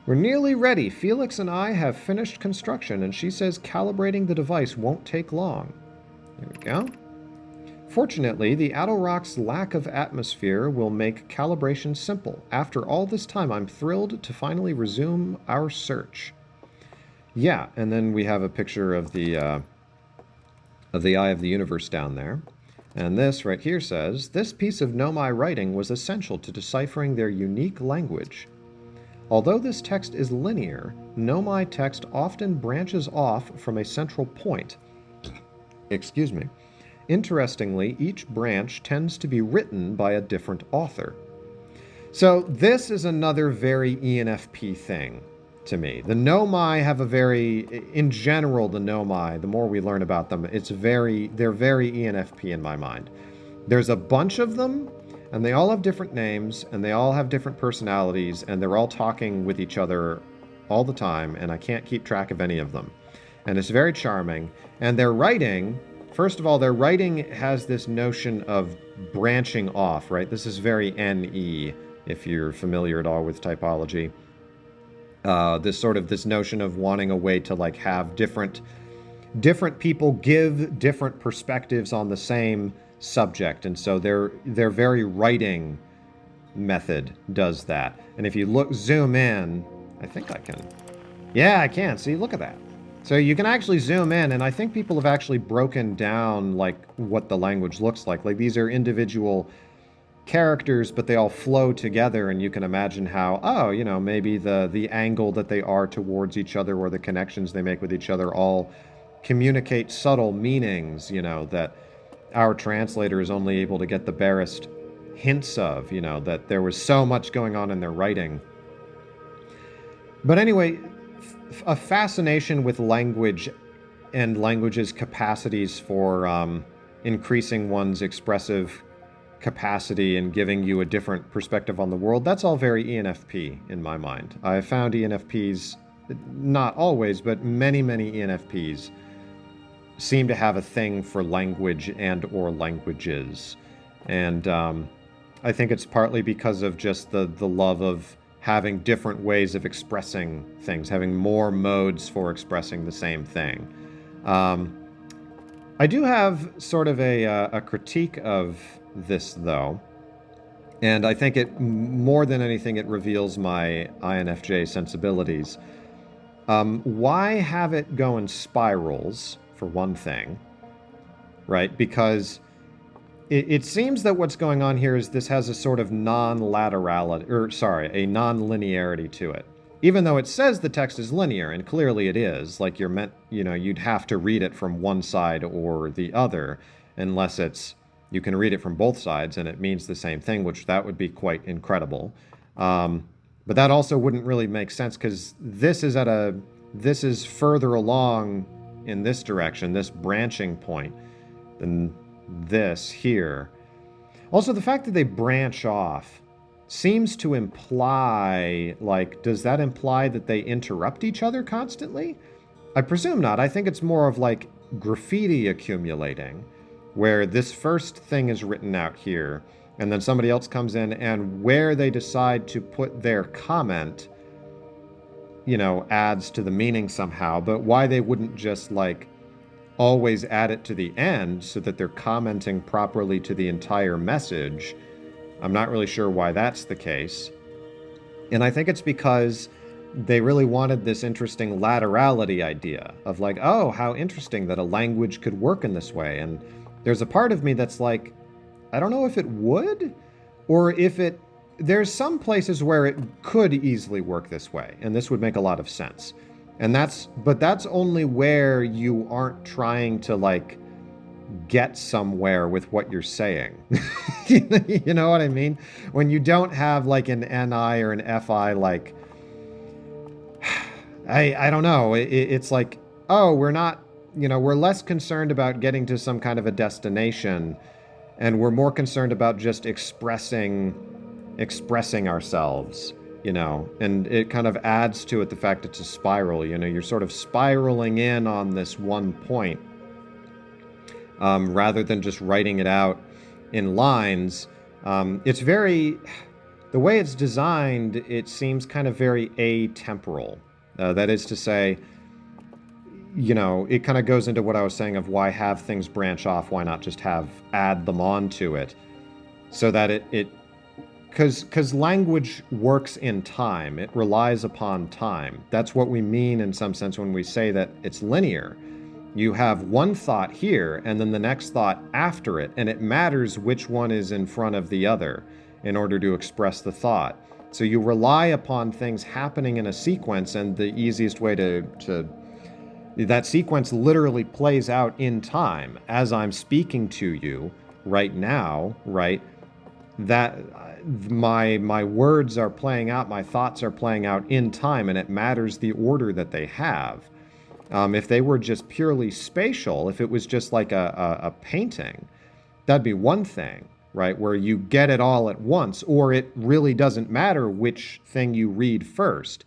We're nearly ready. Felix and I have finished construction, and she says calibrating the device won't take long. There we go. Fortunately, the Attlerock's lack of atmosphere will make calibration simple. After all this time, I'm thrilled to finally resume our search. Yeah, and then we have a picture of the Eye of the Universe down there. And this right here says, this piece of Nomai writing was essential to deciphering their unique language. Although this text is linear, Nomai text often branches off from a central point. Excuse me. Interestingly, each branch tends to be written by a different author. So this is another very ENFP thing to me. The Nomai have a very, in general, the Nomai, the more we learn about them, they're very ENFP in my mind. There's a bunch of them, and they all have different names, and they all have different personalities, and they're all talking with each other all the time, and I can't keep track of any of them. And it's very charming. And their writing, first of all, their writing has this notion of branching off, right? This is very NE, if you're familiar at all with typology. This notion of wanting a way to like have different people give different perspectives on the same subject, and so their very writing method does that. And if you zoom in, I think I can. Yeah, I can. See, look at that. So you can actually zoom in, and I think people have actually broken down like what the language looks like. Like these are individual characters, but they all flow together, and you can imagine how, oh, you know, maybe the angle that they are towards each other or the connections they make with each other all communicate subtle meanings, you know, that our translator is only able to get the barest hints of, you know, that there was so much going on in their writing. But anyway, a fascination with language and language's capacities for increasing one's expressive capacity and giving you a different perspective on the world, that's all very ENFP in my mind. I have found ENFPs, not always, but many ENFPs seem to have a thing for language and or languages. And I think it's partly because of just the love of having different ways of expressing things, having more modes for expressing the same thing. I do have sort of a critique of this, though. And I think it, more than anything, it reveals my INFJ sensibilities. Why have it go in spirals, for one thing, right? Because it seems that what's going on here is this has a sort of non-linearity to it. even though it says the text is linear, and clearly it is, like you're meant, you'd have to read it from one side or the other, unless you can read it from both sides and it means the same thing, which that would be quite incredible. But that also wouldn't really make sense because this is further along in this direction, this branching point, than this here. Also, the fact that they branch off seems to imply, like, does that imply that they interrupt each other constantly? I presume not. I think it's more of like graffiti accumulating, where this first thing is written out here, and then somebody else comes in, and where they decide to put their comment, adds to the meaning somehow. But why they wouldn't just, like, always add it to the end so that they're commenting properly to the entire message, I'm not really sure why that's the case. And I think it's because they really wanted this interesting laterality idea of like, oh, how interesting that a language could work in this way. And there's a part of me that's like, I don't know if it would, or if there's some places where it could easily work this way, and this would make a lot of sense. But that's only where you aren't trying to, like, get somewhere with what you're saying. You know what I mean? When you don't have, like, an NI or an FI, like, I don't know. It's like, oh, we're not, we're less concerned about getting to some kind of a destination, and we're more concerned about just expressing ourselves. And it kind of adds to it the fact it's a spiral. You're sort of spiraling in on this one point, rather than just writing it out in lines. It's the way it's designed, it seems kind of very atemporal. That is to say, it kind of goes into what I was saying of why have things branch off, why not just add them onto it, so that because language works in time. It relies upon time. That's what we mean in some sense when we say that it's linear. You have one thought here and then the next thought after it, and it matters which one is in front of the other in order to express the thought. So you rely upon things happening in a sequence, and the easiest way to that sequence literally plays out in time as I'm speaking to you right now, right? That my words are playing out, my thoughts are playing out in time, and it matters the order that they have. If they were just purely spatial, if it was just like a painting, that'd be one thing, right? Where you get it all at once, or it really doesn't matter which thing you read first.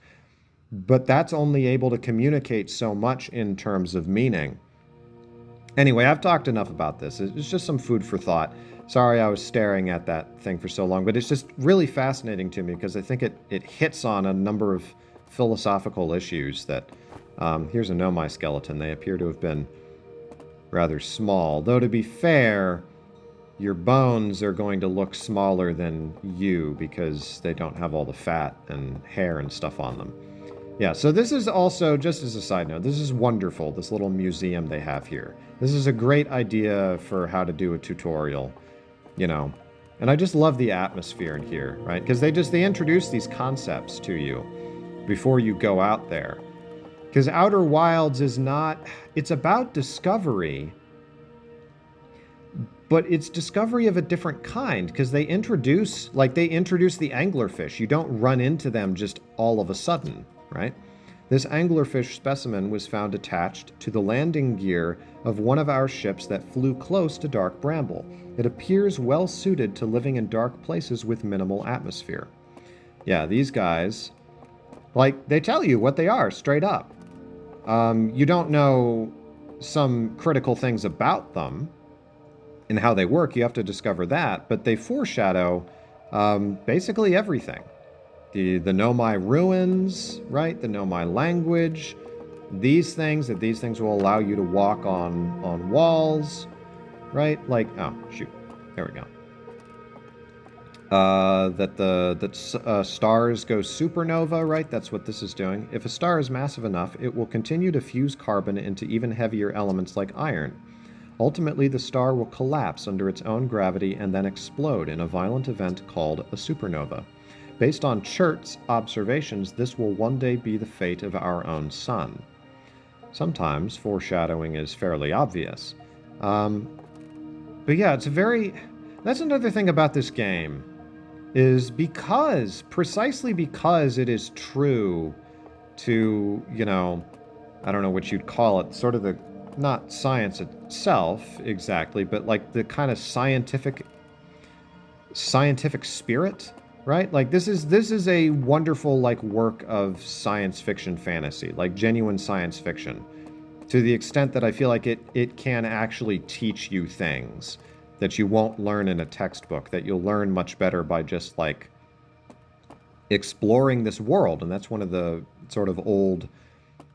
But that's only able to communicate so much in terms of meaning. Anyway, I've talked enough about this. It's just some food for thought. Sorry I was staring at that thing for so long, but it's just really fascinating to me because I think it hits on a number of philosophical issues that... here's a Nomai skeleton. They appear to have been rather small. Though, to be fair, your bones are going to look smaller than you because they don't have all the fat and hair and stuff on them. Yeah, so this is also, just as a side note, this is wonderful, this little museum they have here. This is a great idea for how to do a tutorial, And I just love the atmosphere in here, right? Because they introduce these concepts to you before you go out there. Because Outer Wilds is not... It's about discovery, but it's discovery of a different kind, because they introduce the anglerfish. You don't run into them just all of a sudden, right? This anglerfish specimen was found attached to the landing gear of one of our ships that flew close to dark bramble. It appears well suited to living in dark places with minimal atmosphere. Yeah, these guys, they tell you what they are straight up. You don't know some critical things about them and how they work. You have to discover that, but they foreshadow basically everything. The Nomai ruins, right? The Nomai language, these things will allow you to walk on walls, right? Oh, shoot. There we go. That stars go supernova, right? That's what this is doing. If a star is massive enough, it will continue to fuse carbon into even heavier elements like iron. Ultimately, the star will collapse under its own gravity and then explode in a violent event called a supernova. Based on Chert's observations, this will one day be the fate of our own sun. Sometimes foreshadowing is fairly obvious. But yeah, that's another thing about this game, is precisely because it is true to, I don't know what you'd call it, sort of not science itself exactly, but like the kind of scientific spirit, right? Like this is a wonderful like work of science fiction fantasy, like genuine science fiction, to the extent that I feel like it can actually teach you things that you won't learn in a textbook, that you'll learn much better by just like exploring this world. And that's one of the sort of old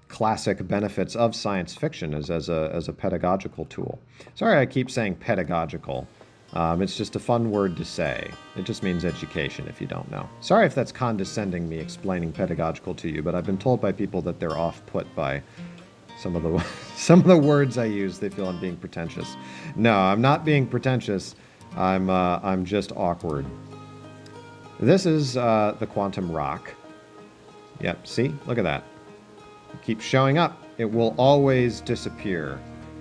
classic benefits of science fiction, is as a pedagogical tool. Sorry, I keep saying pedagogical. It's just a fun word to say. It just means education, if you don't know. Sorry if that's condescending, me explaining pedagogical to you, but I've been told by people that they're off-put by some of the words I use. They feel I'm being pretentious. No, I'm not being pretentious. I'm just awkward. This is the quantum rock. Yep, see? Look at that. It keeps showing up. It will always disappear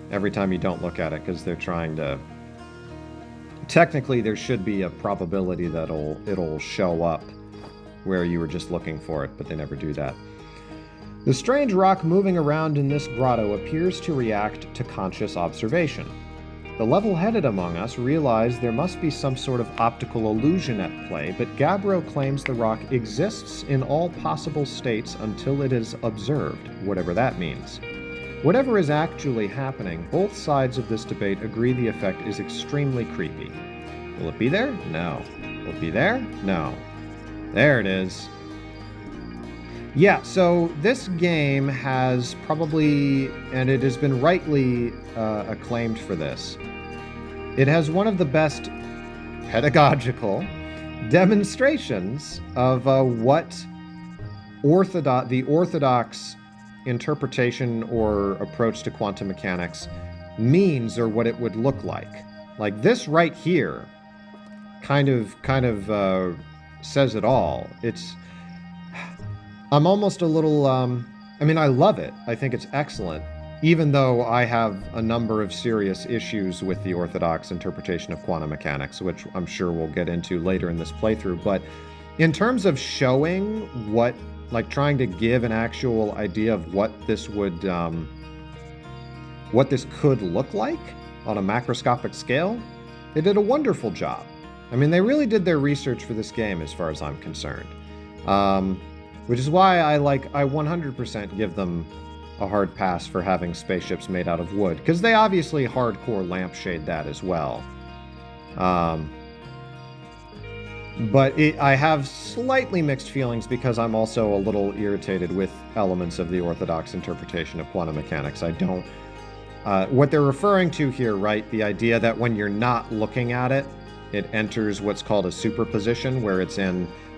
every time you don't look at it, because they're trying to... Technically, there should be a probability that it'll show up where you were just looking for it, but they never do that. The strange rock moving around in this grotto appears to react to conscious observation. The level-headed among us realize there must be some sort of optical illusion at play, but Gabbro claims the rock exists in all possible states until it is observed, whatever that means. Whatever is actually happening, both sides of this debate agree the effect is extremely creepy. Will it be there? No. Will it be there? No. There it is. Yeah, so this game has probably, and it has been rightly acclaimed for this, it has one of the best pedagogical demonstrations of what the orthodox interpretation or approach to quantum mechanics means, or what it would look like. Like this right here kind of says it all. I'm almost a little, I love it. I think it's excellent, even though I have a number of serious issues with the orthodox interpretation of quantum mechanics, which I'm sure we'll get into later in this playthrough. But in terms of showing what, like trying to give an actual idea of what this would, what this could look like on a macroscopic scale, they did a wonderful job. I mean, they really did their research for this game as far as I'm concerned. Which is why I 100% give them a hard pass for having spaceships made out of wood, because they obviously hardcore lampshade that as well. But I have slightly mixed feelings because I'm also a little irritated with elements of the orthodox interpretation of quantum mechanics. I don't... what they're referring to here, right, the idea that when you're not looking at it, it enters what's called a superposition, where it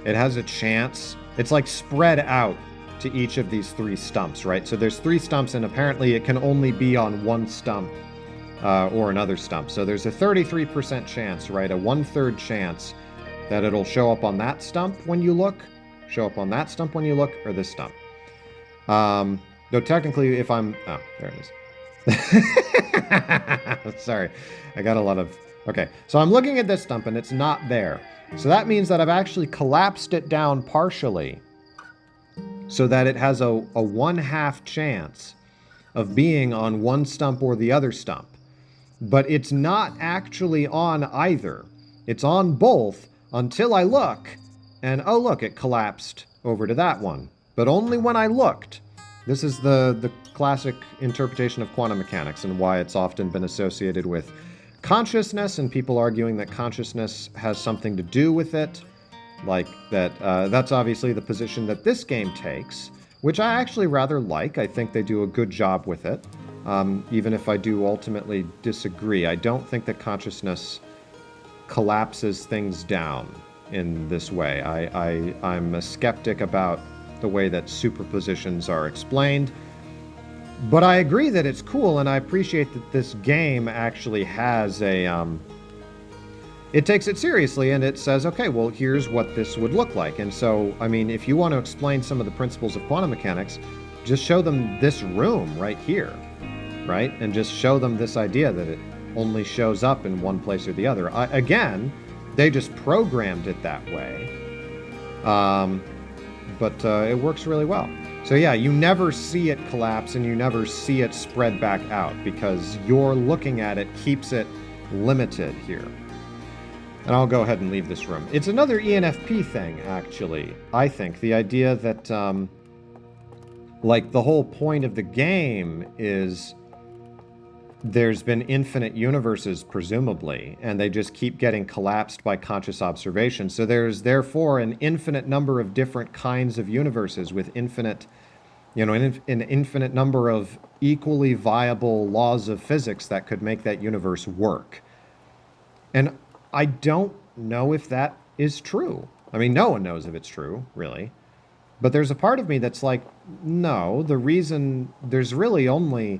has a chance... It's like spread out to each of these three stumps, right? So there's three stumps, and apparently it can only be on one stump or another stump. So there's a 33% chance, right? A 1/3 chance that it'll show up on that stump when you look, show up on that stump when you look, or this stump. Though technically, if I'm... Oh, there it is. Sorry. I got a lot of... Okay, so I'm looking at this stump, and it's not there. So that means that I've actually collapsed it down partially so that it has a 1/2 chance of being on one stump or the other stump. But it's not actually on either. It's on both until I look, and oh look, it collapsed over to that one. But only when I looked. This is the classic interpretation of quantum mechanics, and why it's often been associated with consciousness, and people arguing that consciousness has something to do with it. Like that, that's obviously the position that this game takes, which I actually rather like. I think they do a good job with it, even if I do ultimately disagree. I don't think that consciousness collapses things down in this way. I'm a skeptic about the way that superpositions are explained. But I agree that it's cool, and I appreciate that this game actually has a it takes it seriously and it says, okay, well, here's what this would look like. And so, I mean, if you want to explain some of the principles of quantum mechanics, just show them this room right here, right? And just show them this idea that it only shows up in one place or the other. Again, they just programmed it that way. But it works really well. So yeah, you never see it collapse and you never see it spread back out because you're looking at it keeps it limited here. And I'll go ahead and leave this room. It's another ENFP thing, actually, I think. The idea that, like, the whole point of the game is there's been infinite universes, presumably, and they just keep getting collapsed by conscious observation. So there's, therefore, an infinite number of different kinds of universes with infinite, an infinite number of equally viable laws of physics that could make that universe work. And I don't know if that is true. I mean, no one knows if it's true, really. But there's a part of me that's like, no, the reason there's really only...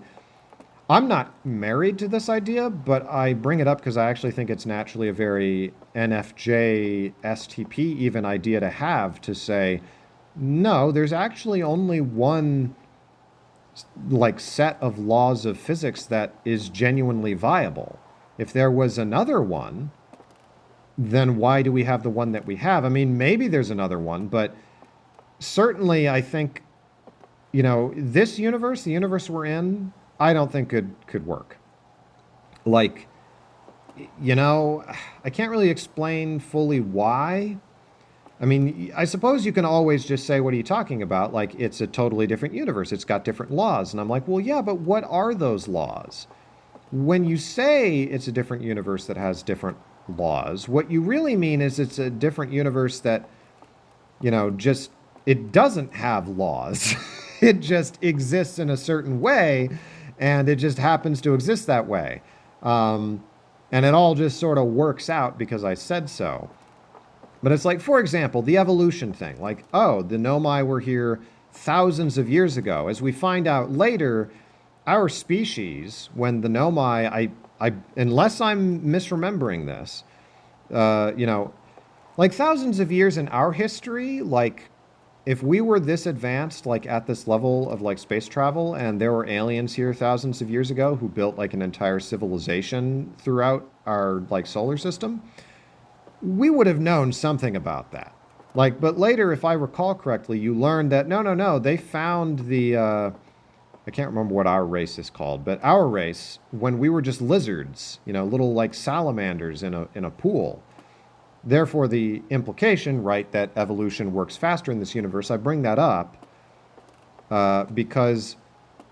I'm not married to this idea, but I bring it up because I actually think it's naturally a very NFJ, STP even idea to have, to say, no, there's actually only one like set of laws of physics that is genuinely viable. If there was another one, then why do we have the one that we have? I mean, maybe there's another one, but certainly I think, this universe, the universe we're in, I don't think could work. Like, I can't really explain fully why. I mean, I suppose you can always just say, what are you talking about? Like, it's a totally different universe. It's got different laws. And I'm like, well, yeah, but what are those laws? When you say it's a different universe that has different laws, what you really mean is it's a different universe that, just, it doesn't have laws. It just exists in a certain way. And it just happens to exist that way. And it all just sort of works out because I said so. But it's like, for example, the evolution thing. Like, oh, the Nomai were here thousands of years ago. As we find out later, our species, when the Nomai, unless I'm misremembering this, like thousands of years in our history, like, if we were this advanced, like at this level of like space travel, and there were aliens here thousands of years ago who built like an entire civilization throughout our like solar system, we would have known something about that. Like, but later, if I recall correctly, you learned that no, they found the, I can't remember what our race is called, but our race, when we were just lizards, little like salamanders in a pool. Therefore, the implication, right, that evolution works faster in this universe, I bring that up because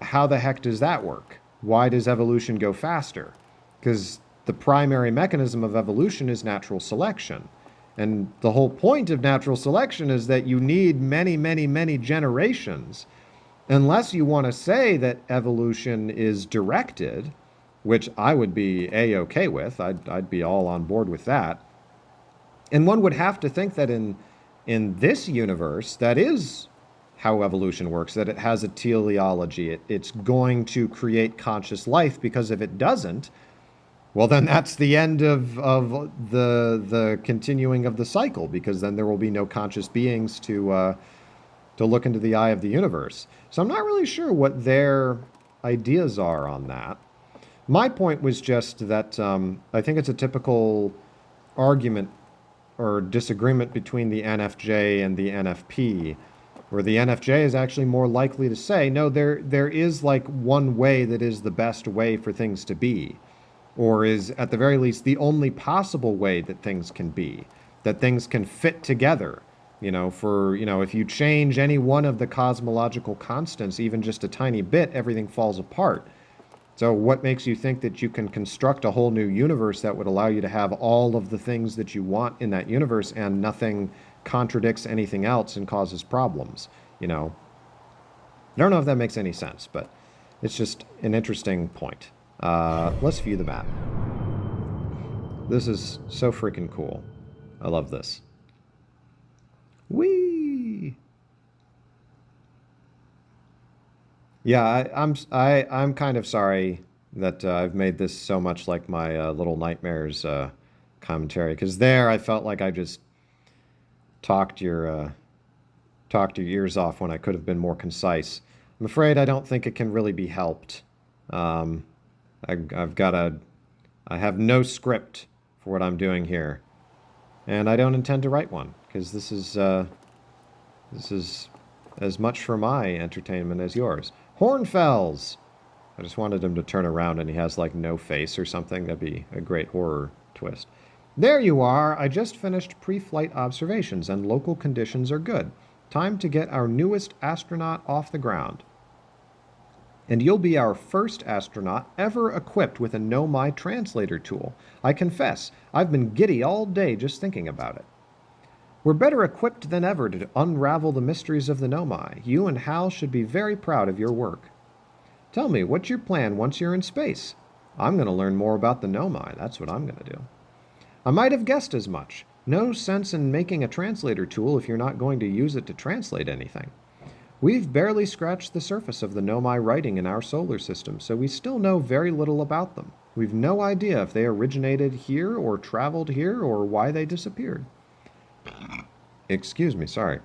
how the heck does that work? Why does evolution go faster? Because the primary mechanism of evolution is natural selection. And the whole point of natural selection is that you need many, many, many generations. Unless you want to say that evolution is directed, which I would be A-okay with, I'd be all on board with that. And one would have to think that in this universe, that is how evolution works, that it has a teleology. It's going to create conscious life, because if it doesn't, well, then that's the end of the continuing of the cycle, because then there will be no conscious beings to look into the eye of the universe. So I'm not really sure what their ideas are on that. My point was just that I think it's a typical argument or disagreement between the NFJ and the NFP, where the NFJ is actually more likely to say, no, there is like one way that is the best way for things to be, or is at the very least the only possible way that things can be, that things can fit together. If you change any one of the cosmological constants, even just a tiny bit, everything falls apart. So what makes you think that you can construct a whole new universe that would allow you to have all of the things that you want in that universe and nothing contradicts anything else and causes problems? I don't know if that makes any sense, but it's just an interesting point. Let's view the map. This is so freaking cool. I love this. Whee! Yeah, I'm kind of sorry that I've made this so much like my Little Nightmares commentary, because there I felt like I just talked your ears off when I could have been more concise. I'm afraid I don't think it can really be helped. Um, I have no script for what I'm doing here, and I don't intend to write one, because this is as much for my entertainment as yours. Hornfells! I just wanted him to turn around and he has like no face or something. That'd be a great horror twist. There you are! I just finished pre-flight observations and local conditions are good. Time to get our newest astronaut off the ground. And you'll be our first astronaut ever equipped with a Nomai translator tool. I confess, I've been giddy all day just thinking about it. We're better equipped than ever to unravel the mysteries of the Nomai. You and Hal should be very proud of your work. Tell me, what's your plan once you're in space? I'm going to learn more about the Nomai. That's what I'm going to do. I might have guessed as much. No sense in making a translator tool if you're not going to use it to translate anything. We've barely scratched the surface of the Nomai writing in our solar system, so we still know very little about them. We've no idea if they originated here or traveled here or why they disappeared. Excuse me, sorry.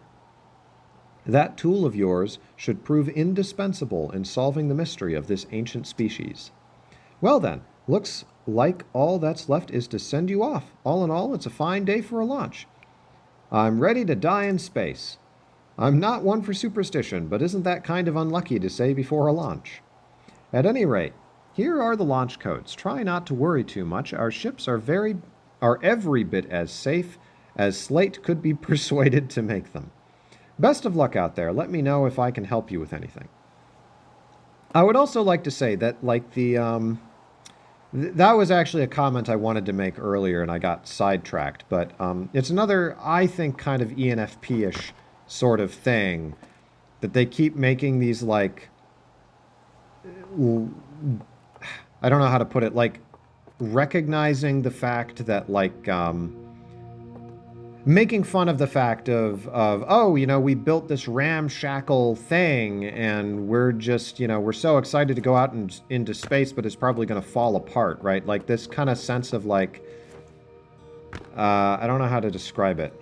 That tool of yours should prove indispensable in solving the mystery of this ancient species. Well then, looks like all that's left is to send you off. All in all, it's a fine day for a launch. I'm ready to die in space. I'm not one for superstition, but isn't that kind of unlucky to say before a launch? At any rate, here are the launch codes. Try not to worry too much. Our ships are every bit as safe as Slate could be persuaded to make them. Best of luck out there. Let me know if I can help you with anything. I would also like to say that, like, that was actually a comment I wanted to make earlier, and I got sidetracked. But it's another, I think, kind of ENFP-ish sort of thing that they keep making these, like, I don't know how to put it, like, recognizing the fact that, like, making fun of the fact of, oh, you know, we built this ramshackle thing and we're just, you know, we're so excited to go out into space, but it's probably going to fall apart, right? Like this kind of sense of like, I don't know how to describe it.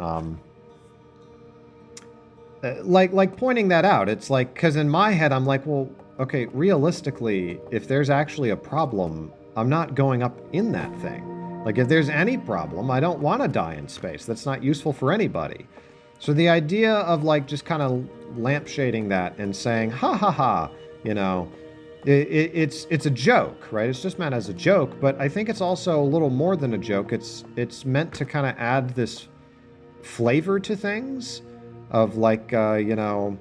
Like pointing that out. It's like, because in my head, I'm like, well, okay, realistically, if there's actually a problem, I'm not going up in that thing. Like, if there's any problem, I don't want to die in space. That's not useful for anybody. So the idea of, like, just kind of lampshading that and saying, ha ha ha, you know, it's a joke, right? It's just meant as a joke, but I think it's also a little more than a joke. It's meant to kind of add this flavor to things of, like, you know,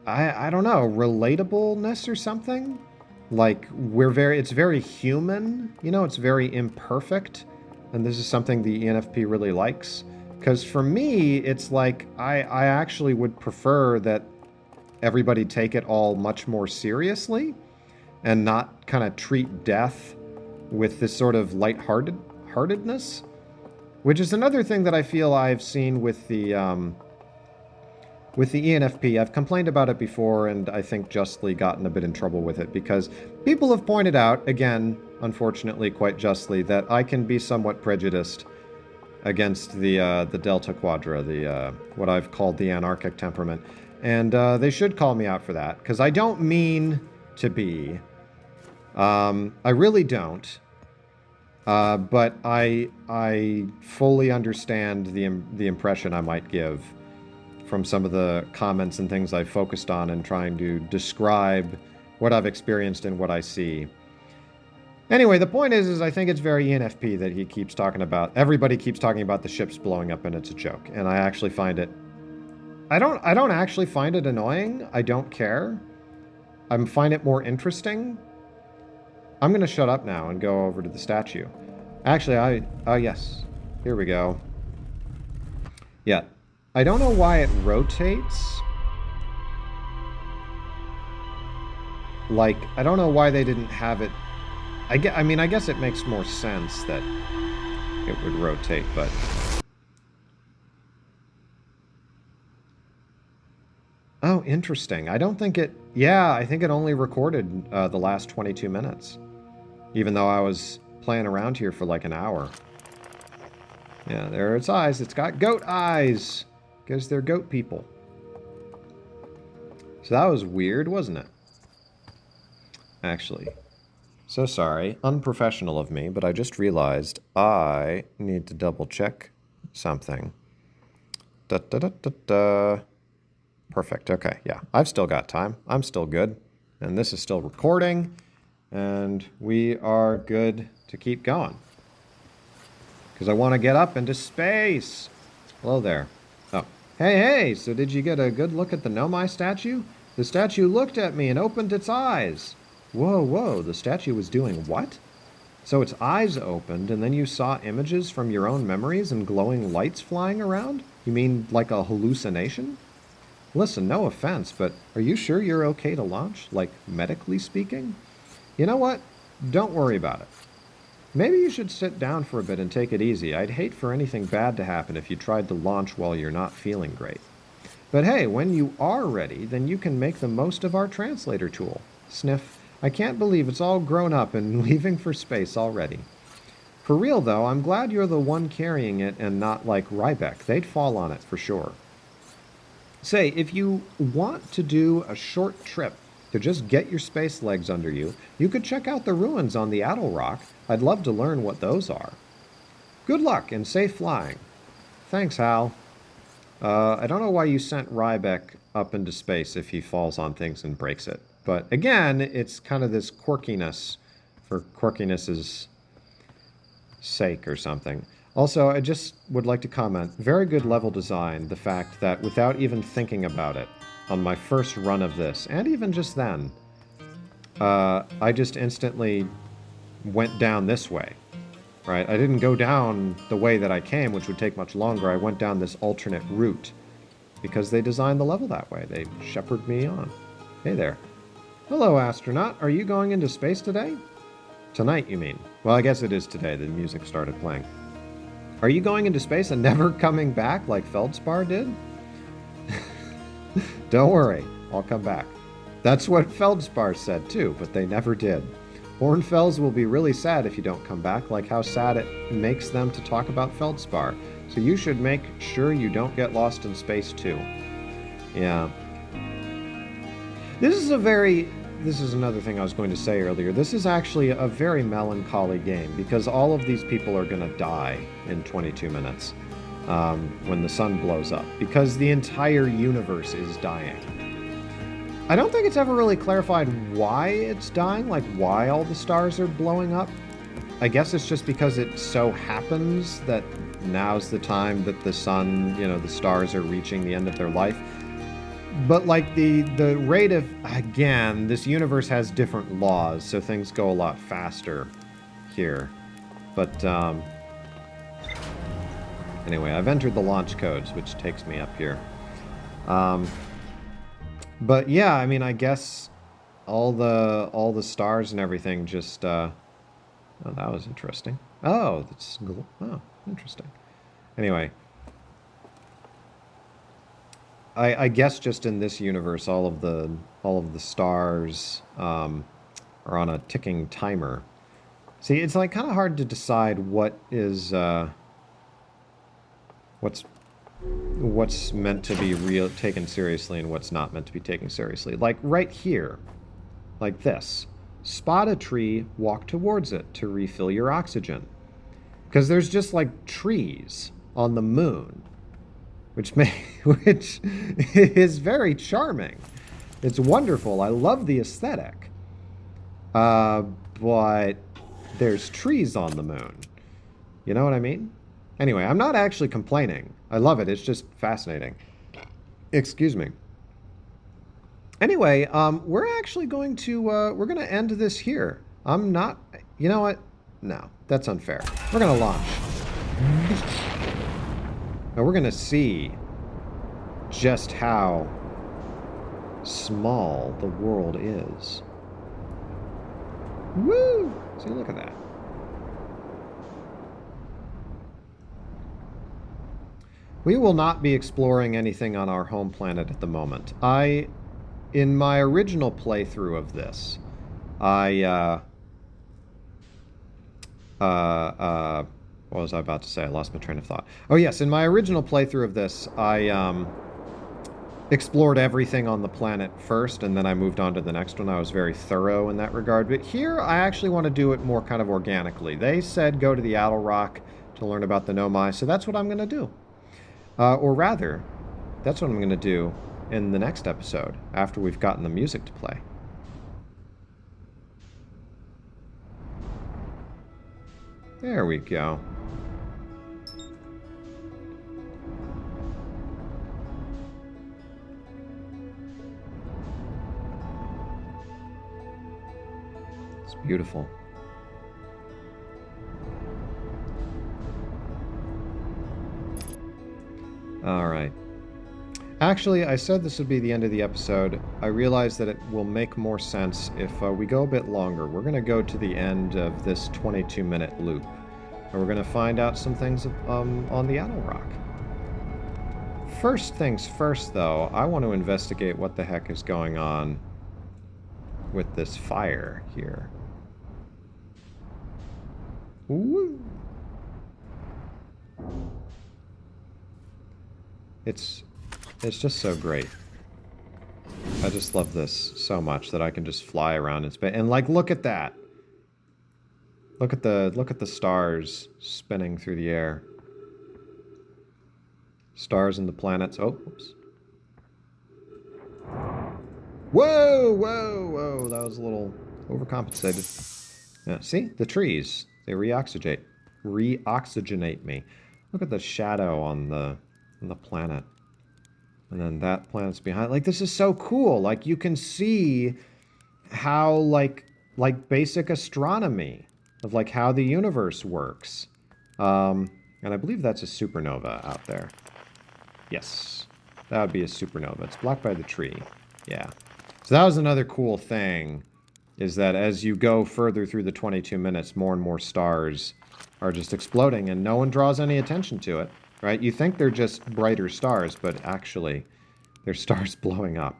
I don't know, relatableness or something. Like, it's very human, you know, it's very imperfect, and this is something the ENFP really likes. Because for me, it's like, I actually would prefer that everybody take it all much more seriously, and not kind of treat death with this sort of lightheartedness, which is another thing that I feel I've seen with the ENFP. I've complained about it before, and I think justly gotten a bit in trouble with it, because people have pointed out, again, unfortunately quite justly, that I can be somewhat prejudiced against the Delta Quadra, what I've called the anarchic temperament. And they should call me out for that, because I don't mean to be. I really don't. But I fully understand the impression I might give from some of the comments and things I've focused on in trying to describe what I've experienced and what I see. Anyway, the point is I think it's very ENFP that he keeps talking about. Everybody keeps talking about the ships blowing up and it's a joke. And I actually find it... I don't actually find it annoying. I don't care. I find it more interesting. I'm going to shut up now and go over to the statue. Actually, yes. Here we go. Yeah. I don't know why it rotates. Like, I don't know why they didn't have it. I mean, I guess it makes more sense that it would rotate, but... Oh, interesting. I don't think it... Yeah, I think it only recorded the last 22 minutes. Even though I was playing around here for like an hour. Yeah, there are its eyes. It's got goat eyes. Because they're goat people. So that was weird, wasn't it? Actually. So sorry. Unprofessional of me, but I just realized I need to double check something. Da da da da da. Perfect. Okay, yeah. I've still got time. I'm still good. And this is still recording. And we are good to keep going. Because I want to get up into space. Hello there. Oh. Hey, so did you get a good look at the Nomai statue? The statue looked at me and opened its eyes. Whoa, the statue was doing what? So its eyes opened, and then you saw images from your own memories and glowing lights flying around? You mean like a hallucination? Listen, no offense, but are you sure you're okay to launch? Like, medically speaking? You know what? Don't worry about it. Maybe you should sit down for a bit and take it easy. I'd hate for anything bad to happen if you tried to launch while you're not feeling great. But hey, when you are ready, then you can make the most of our translator tool. Sniff. I can't believe it's all grown up and leaving for space already. For real though, I'm glad you're the one carrying it and not like Rybeck. They'd fall on it for sure. Say, if you want to do a short trip to just get your space legs under you, you could check out the ruins on the Addle Rock. I'd love to learn what those are. Good luck and safe flying. Thanks, Hal. I don't know why you sent Rybeck up into space if he falls on things and breaks it. But again, it's kind of this quirkiness for quirkiness's sake or something. Also, I just would like to comment, very good level design, the fact that without even thinking about it, on my first run of this, and even just then, I just instantly went down this way, right? I didn't go down the way that I came, which would take much longer. I went down this alternate route, because they designed the level that way. They shepherded me on. Hey there. Hello, astronaut. Are you going into space today? Tonight, you mean? Well, I guess it is today. The music started playing. Are you going into space and never coming back like Feldspar did? Don't worry, I'll come back. That's what Feldspar said too, but they never did. Hornfels will be really sad if you don't come back, like how sad it makes them to talk about Feldspar. So you should make sure you don't get lost in space too. Yeah. This is another thing I was going to say earlier. This is actually a very melancholy game because all of these people are going to die in 22 minutes when the sun blows up because the entire universe is dying. I don't think it's ever really clarified why it's dying, like why all the stars are blowing up. I guess it's just because it so happens that now's the time that the sun, the stars are reaching the end of their life. But like the rate of, again, this universe has different laws, so things go a lot faster here. But anyway, I've entered the launch codes, which takes me up here. But yeah, I mean, I guess all the stars and everything just. Oh, that was interesting. Oh, interesting. Anyway. I guess just in this universe, all of the stars are on a ticking timer. See, it's like kind of hard to decide what is what's meant to be taken seriously and what's not meant to be taken seriously. Like right here, like this. Spot a tree, walk towards it to refill your oxygen. Because there's just like trees on the moon. Which is very charming. It's wonderful. I love the aesthetic. But there's trees on the moon. You know what I mean? Anyway, I'm not actually complaining. I love it. It's just fascinating. Excuse me. Anyway, we're actually going to we're going to end this here. I'm not. You know what? No, that's unfair. We're going to launch. Now we're going to see just how small the world is. Woo! See, look at that. We will not be exploring anything on our home planet at the moment. In my original playthrough of this, I What was I about to say? I lost my train of thought. Oh yes, in my original playthrough of this, I explored everything on the planet first, and then I moved on to the next one. I was very thorough in that regard. But here, I actually want to do it more kind of organically. They said go to the Owl Rock to learn about the Nomai, so that's what I'm going to do. Or rather, that's what I'm going to do in the next episode, after we've gotten the music to play. There we go. It's beautiful. All right. Actually, I said this would be the end of the episode. I realize that it will make more sense if we go a bit longer. We're going to go to the end of this 22-minute loop. And we're going to find out some things on the Owl Rock. First things first, though, I want to investigate what the heck is going on with this fire here. Ooh. It's just so great. I just love this so much that I can just fly around in space. And like, look at that. Look at the stars spinning through the air. Stars and the planets. Oh, oops. Whoa, whoa, whoa. That was a little overcompensated. Yeah, see? The trees. They reoxygenate me. Look at the shadow on the planet. And then that planet's behind. Like, this is so cool. Like, you can see how, like basic astronomy of, like, how the universe works. And I believe that's a supernova out there. Yes. That would be a supernova. It's blocked by the tree. Yeah. So that was another cool thing, is that as you go further through the 22 minutes, more and more stars are just exploding, and no one draws any attention to it. Right? You think they're just brighter stars, but actually, they're stars blowing up.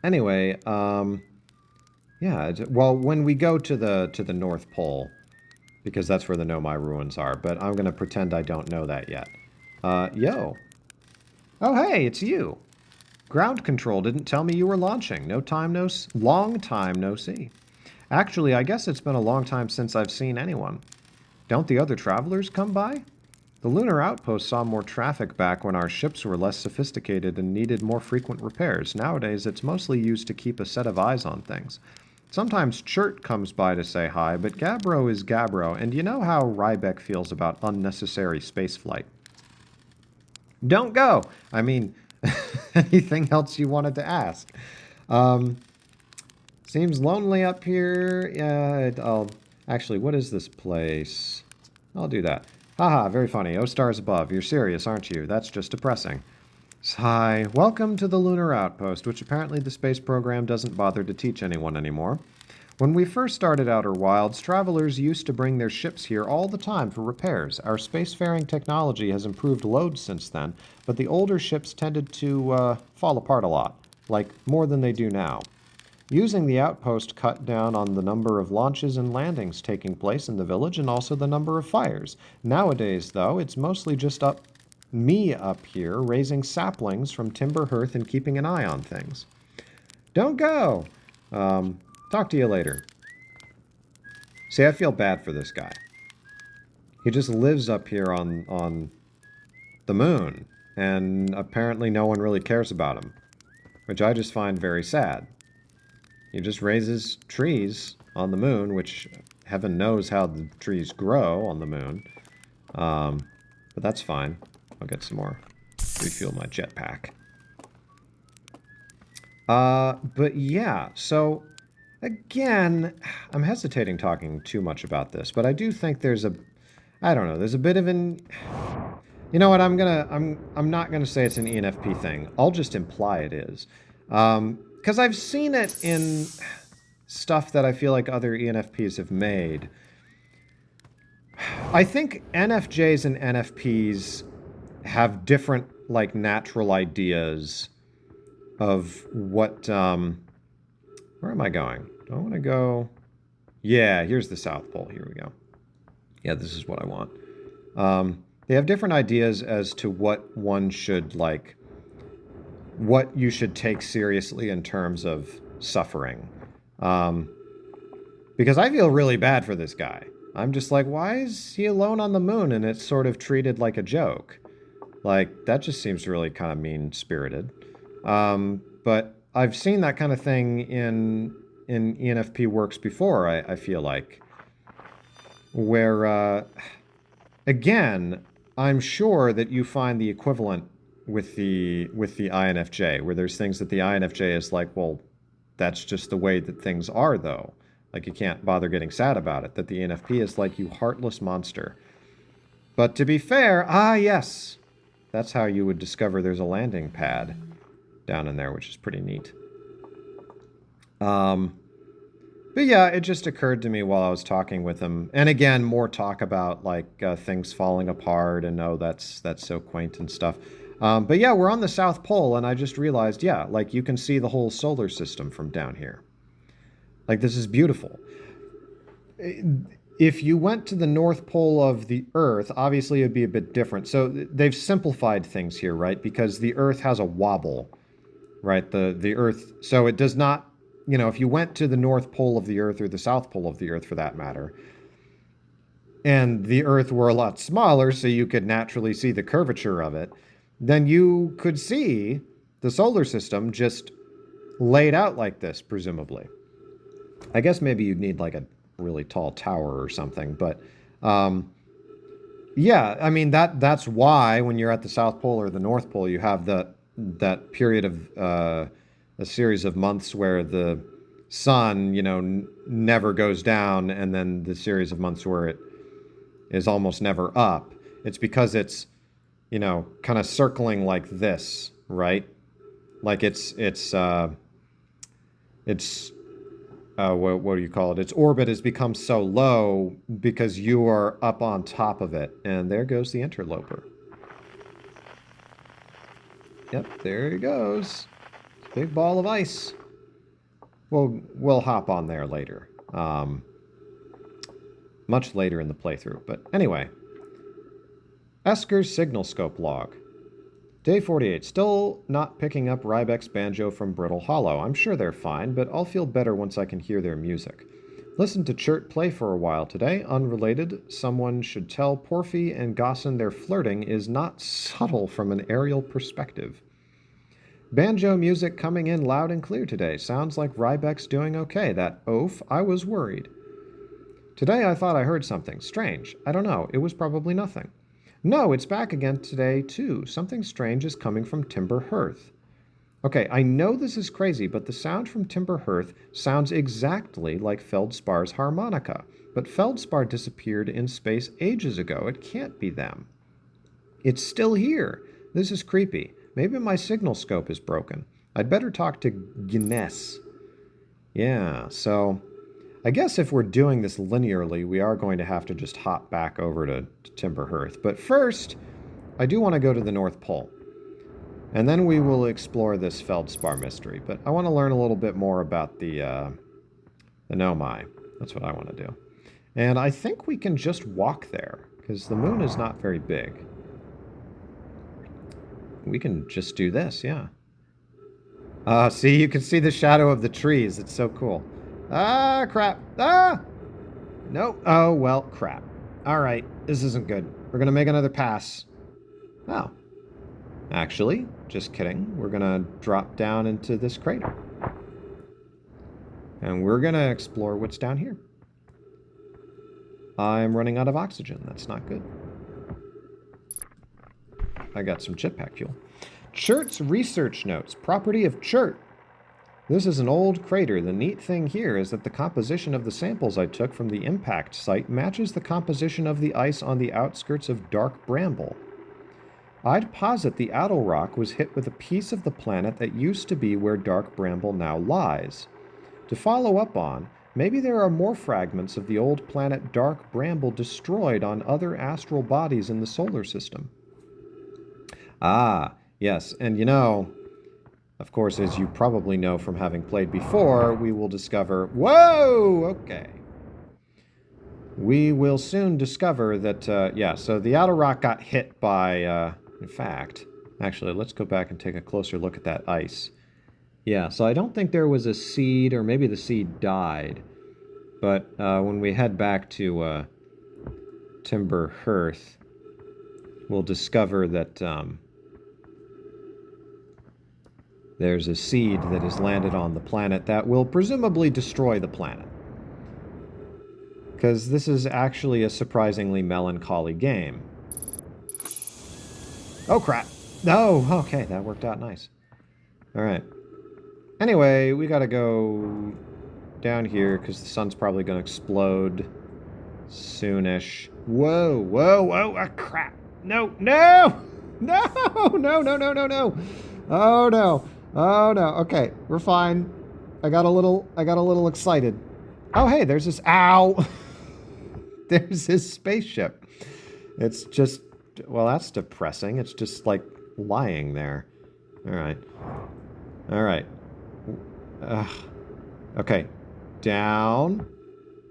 Anyway, yeah. Well, when we go to the North Pole, because that's where the Nomai ruins are, but I'm gonna pretend I don't know that yet. Yo. Oh, hey, it's you. Ground control didn't tell me you were launching. Long time no see. Actually, I guess it's been a long time since I've seen anyone. Don't the other travelers come by? The lunar outpost saw more traffic back when our ships were less sophisticated and needed more frequent repairs. Nowadays, it's mostly used to keep a set of eyes on things. Sometimes Chert comes by to say hi, but Gabbro is Gabbro, and you know how Rybeck feels about unnecessary spaceflight. Don't go! I mean, anything else you wanted to ask? Seems lonely up here. Yeah, actually, what is this place? I'll do that. Haha, very funny. Oh, stars above. You're serious, aren't you? That's just depressing. Sigh. Welcome to the lunar outpost, which apparently the space program doesn't bother to teach anyone anymore. When we first started Outer Wilds, travelers used to bring their ships here all the time for repairs. Our spacefaring technology has improved loads since then, but the older ships tended to fall apart a lot, like more than they do now. Using the outpost cut down on the number of launches and landings taking place in the village and also the number of fires. Nowadays, though, it's mostly just me up here raising saplings from timber hearth and keeping an eye on things. Don't go! Talk to you later. See, I feel bad for this guy. He just lives up here on the moon, and apparently no one really cares about him, which I just find very sad. He just raises trees on the moon, which heaven knows how the trees grow on the moon. But that's fine. I'll get some more. Refuel my jetpack. But yeah, so again, I'm hesitating talking too much about this, but I do think there's I don't know, there's a bit of an... You know what, I'm not gonna say it's an ENFP thing. I'll just imply it is. Because I've seen it in stuff that I feel like other ENFPs have made. I think NFJs and NFPs have different, like, natural ideas of what, where am I going? Do I want to go? Yeah, here's the South Pole. Here we go. Yeah, this is what I want. They have different ideas as to what one should, like, what you should take seriously in terms of suffering. Um, because I feel really bad for this guy. I'm just like, why is he alone on the moon and it's sort of treated like a joke? Like, that just seems really kind of mean-spirited. But I've seen that kind of thing in ENFP works before, I feel like. Where, again, I'm sure that you find the equivalent with the INFJ, where there's things that the INFJ is like, well, that's just the way that things are, though. Like, you can't bother getting sad about it. That the ENFP is like, you heartless monster. But to be fair, yes, that's how you would discover there's a landing pad down in there, which is pretty neat. But yeah, it just occurred to me while I was talking with him. And again, more talk about like things falling apart and that's so quaint and stuff. But yeah, we're on the South Pole, and I just realized, yeah, like you can see the whole solar system from down here. Like, this is beautiful. If you went to the North Pole of the Earth, obviously it'd be a bit different. So they've simplified things here, right? Because the Earth has a wobble, right? The Earth, so it does not, if you went to the North Pole of the Earth, or the South Pole of the Earth for that matter, and the Earth were a lot smaller, so you could naturally see the curvature of it, then you could see the solar system just laid out like this, presumably. I guess maybe you'd need like a really tall tower or something, but yeah, I mean that's why when you're at the South Pole or the North Pole, you have that period of a series of months where the sun, never goes down, and then the series of months where it is almost never up. It's because it's kind of circling like this, right? Like it's what do you call it? Its orbit has become so low because you are up on top of it. And there goes the interloper. Yep, there he goes. Big ball of ice. We'll hop on there later. Much later in the playthrough. But anyway. Esker's signal scope log. Day 48. Still not picking up Rybek's banjo from Brittle Hollow. I'm sure they're fine, but I'll feel better once I can hear their music. Listened to Chert play for a while today. Unrelated, someone should tell Porphy and Gosson their flirting is not subtle from an aerial perspective. Banjo music coming in loud and clear today. Sounds like Rybek's doing okay. That oaf, I was worried. Today I thought I heard something. Strange. I don't know. It was probably nothing. No, it's back again today, too. Something strange is coming from Timber Hearth. Okay, I know this is crazy, but the sound from Timber Hearth sounds exactly like Feldspar's harmonica. But Feldspar disappeared in space ages ago. It can't be them. It's still here. This is creepy. Maybe my signal scope is broken. I'd better talk to Guinness. Yeah, so I guess if we're doing this linearly, we are going to have to just hop back over to Timber Hearth. But first, I do want to go to the North Pole. And then we will explore this Feldspar mystery. But I want to learn a little bit more about the Nomai. That's what I want to do. And I think we can just walk there, because the moon is not very big. We can just do this, yeah. See, you can see the shadow of the trees. It's so cool. Ah, crap. Ah! Nope. Oh, well, crap. All right, this isn't good. We're going to make another pass. Oh. Actually, just kidding. We're going to drop down into this crater. And we're going to explore what's down here. I'm running out of oxygen. That's not good. I got some chip pack fuel. Chert's research notes. Property of Chert. This is an old crater. The neat thing here is that the composition of the samples I took from the impact site matches the composition of the ice on the outskirts of Dark Bramble. I'd posit the Addle Rock was hit with a piece of the planet that used to be where Dark Bramble now lies. To follow up on, maybe there are more fragments of the old planet Dark Bramble destroyed on other astral bodies in the solar system. Ah, yes, and of course, as you probably know from having played before, we will discover... Whoa! Okay. we will soon discover that, yeah, so the outer rock got hit by, in fact, actually, let's go back and take a closer look at that ice. Yeah, so I don't think there was a seed, or maybe the seed died. But when we head back to Timber Hearth, we'll discover that there's a seed that has landed on the planet that will presumably destroy the planet. Because this is actually a surprisingly melancholy game. Oh, crap. No, okay, that worked out nice. Alright. Anyway, we gotta go down here, because the sun's probably gonna explode soonish. Whoa, whoa, whoa, ah, crap. No, no! No, no, no, no, no, no. Oh, no. Oh, no. Okay, we're fine. I got a little excited. Oh, hey, there's this, ow! There's this spaceship. It's just, well, that's depressing. It's just, like, lying there. Alright. Alright. Okay. Down.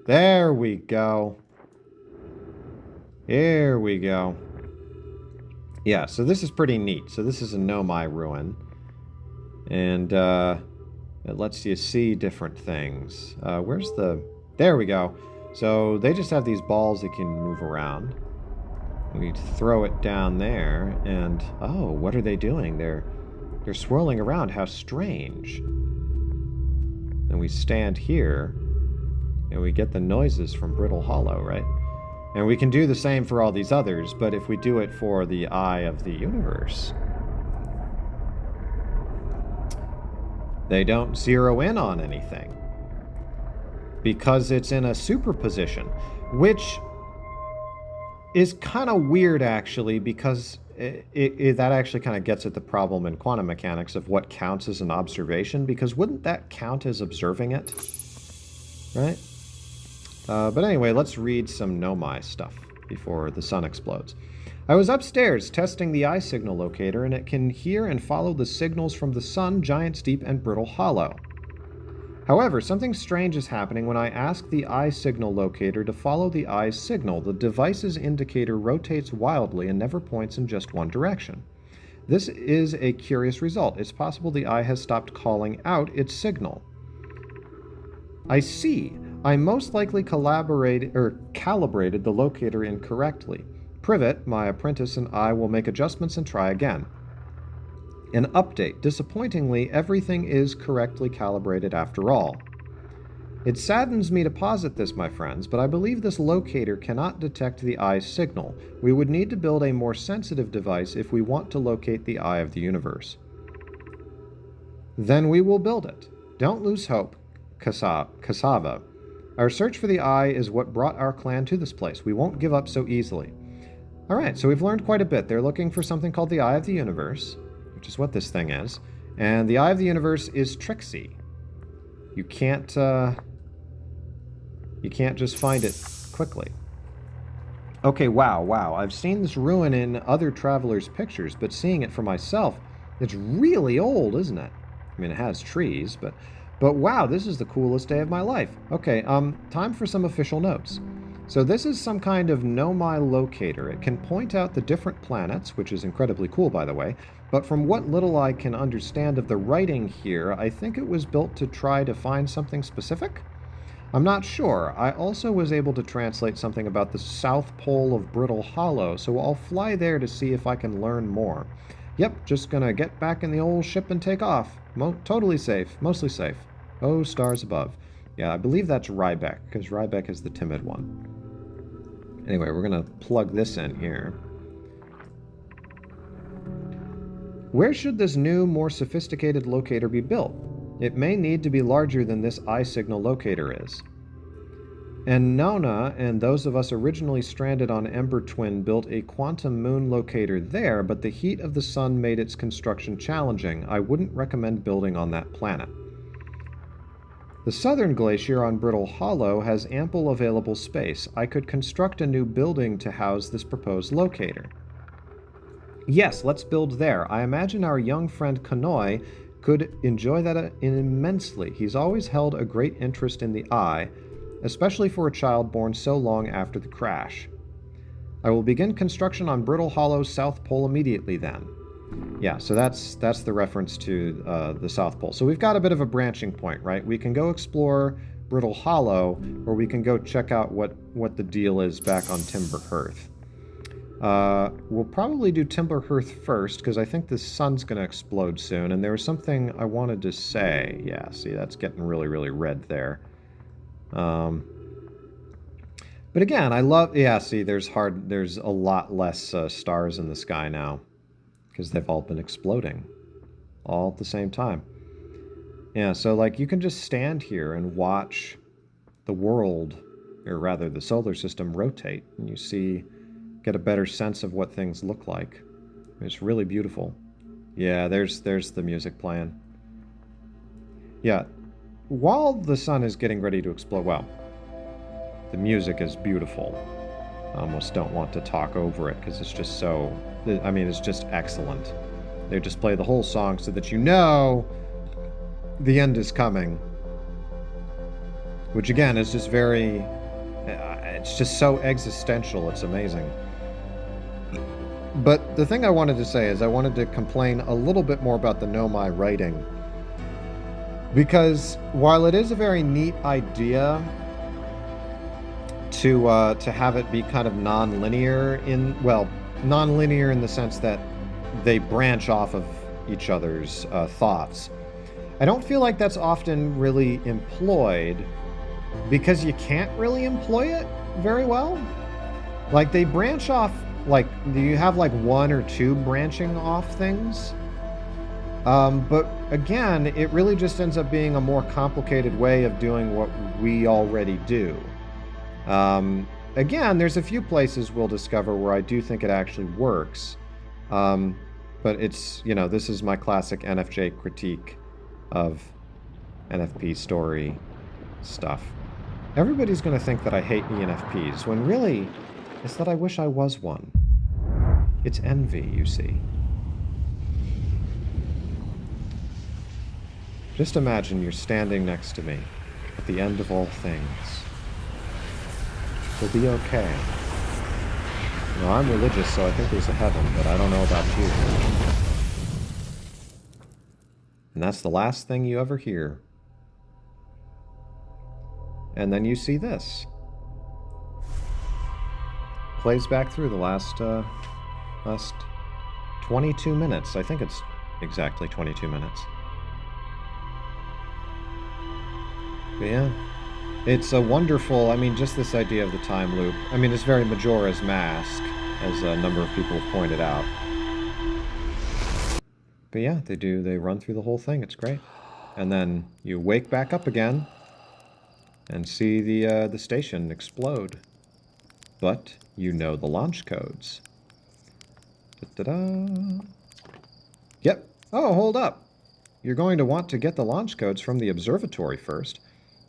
There we go. Here we go. Yeah, so this is pretty neat. So this is a Nomai ruin. And, it lets you see different things. Where's the... There we go. So they just have these balls that can move around. We throw it down there, and... Oh, what are they doing? They're swirling around. How strange. And we stand here, and we get the noises from Brittle Hollow, right? And we can do the same for all these others, but if we do it for the Eye of the Universe, they don't zero in on anything. Because it's in a superposition, which is kind of weird, actually, because that actually kind of gets at the problem in quantum mechanics of what counts as an observation, because wouldn't that count as observing it? Right? But anyway, let's read some Nomai stuff before the sun explodes. I was upstairs testing the eye signal locator, and it can hear and follow the signals from the sun, Giant's Deep, and Brittle Hollow. However, something strange is happening when I ask the eye signal locator to follow the eye's signal. The device's indicator rotates wildly and never points in just one direction. This is a curious result. It's possible the eye has stopped calling out its signal. I see. I most likely calibrated the locator incorrectly. Privet, my apprentice, and I will make adjustments and try again. An update. Disappointingly, everything is correctly calibrated after all. It saddens me to posit this, my friends, but I believe this locator cannot detect the eye's signal. We would need to build a more sensitive device if we want to locate the eye of the universe. Then we will build it. Don't lose hope, Cassava. Our search for the eye is what brought our clan to this place. We won't give up so easily. Alright, so we've learned quite a bit. They're looking for something called the Eye of the Universe, which is what this thing is. And the Eye of the Universe is tricksy. You can't just find it quickly. Okay, wow. I've seen this ruin in other travelers' pictures, but seeing it for myself, it's really old, isn't it? I mean, it has trees, but wow, this is the coolest day of my life. Okay, time for some official notes. So this is some kind of Nomai locator. It can point out the different planets, which is incredibly cool, by the way, but from what little I can understand of the writing here, I think it was built to try to find something specific? I'm not sure. I also was able to translate something about the South Pole of Brittle Hollow, so I'll fly there to see if I can learn more. Yep, just gonna get back in the old ship and take off. Totally safe. Mostly safe. Oh, stars above. Yeah, I believe that's Rybeck, because Rybeck is the timid one. Anyway, we're going to plug this in here. Where should this new, more sophisticated locator be built? It may need to be larger than this eye signal locator is. And Nona and those of us originally stranded on Ember Twin built a quantum moon locator there, but the heat of the sun made its construction challenging. I wouldn't recommend building on that planet. The southern glacier on Brittle Hollow has ample available space. I could construct a new building to house this proposed locator. Yes, let's build there. I imagine our young friend Konoi could enjoy that immensely. He's always held a great interest in the eye, especially for a child born so long after the crash. I will begin construction on Brittle Hollow's South Pole immediately then. Yeah, so that's the reference to the South Pole. So we've got a bit of a branching point, right? We can go explore Brittle Hollow, or we can go check out what the deal is back on Timber Hearth. We'll probably do Timber Hearth first, because I think the sun's going to explode soon, and there was something I wanted to say. Yeah, see, that's getting really, really red there. But again, I love... Yeah, see, there's a lot less stars in the sky now, because they've all been exploding all at the same time. Yeah, so like you can just stand here and watch the world, or rather the solar system, rotate, and you get a better sense of what things look like. It's really beautiful. Yeah, there's the music playing. Yeah, while the sun is getting ready to explode, well, the music is beautiful. I almost don't want to talk over it because it's just so... I mean, it's just excellent. They just play the whole song so that you know the end is coming. Which, again, is just very... It's just so existential. It's amazing. But the thing I wanted to say is I wanted to complain a little bit more about the Nomai writing. Because while it is a very neat idea to have it be kind of non-linear non-linear in the sense that they branch off of each other's thoughts. I don't feel like that's often really employed because you can't really employ it very well. Like, they branch off, like, you have like one or two branching off things. But again, it really just ends up being a more complicated way of doing what we already do. Again, there's a few places we'll discover where I do think it actually works. But it's, this is my classic NFJ critique of NFP story stuff. Everybody's going to think that I hate ENFPs, when really, it's that I wish I was one. It's envy, you see. Just imagine you're standing next to me at the end of all things. We'll be okay. I'm religious, so I think there's a heaven, but I don't know about you. And that's the last thing you ever hear. And then you see this. Plays back through the last 22 minutes. I think it's exactly 22 minutes. But yeah. It's a wonderful, just this idea of the time loop. It's very Majora's Mask, as a number of people have pointed out. But yeah, they run through the whole thing, it's great. And then you wake back up again, and see the station explode. But you know the launch codes. Da-da-da. Yep. Oh, hold up. You're going to want to get the launch codes from the observatory first.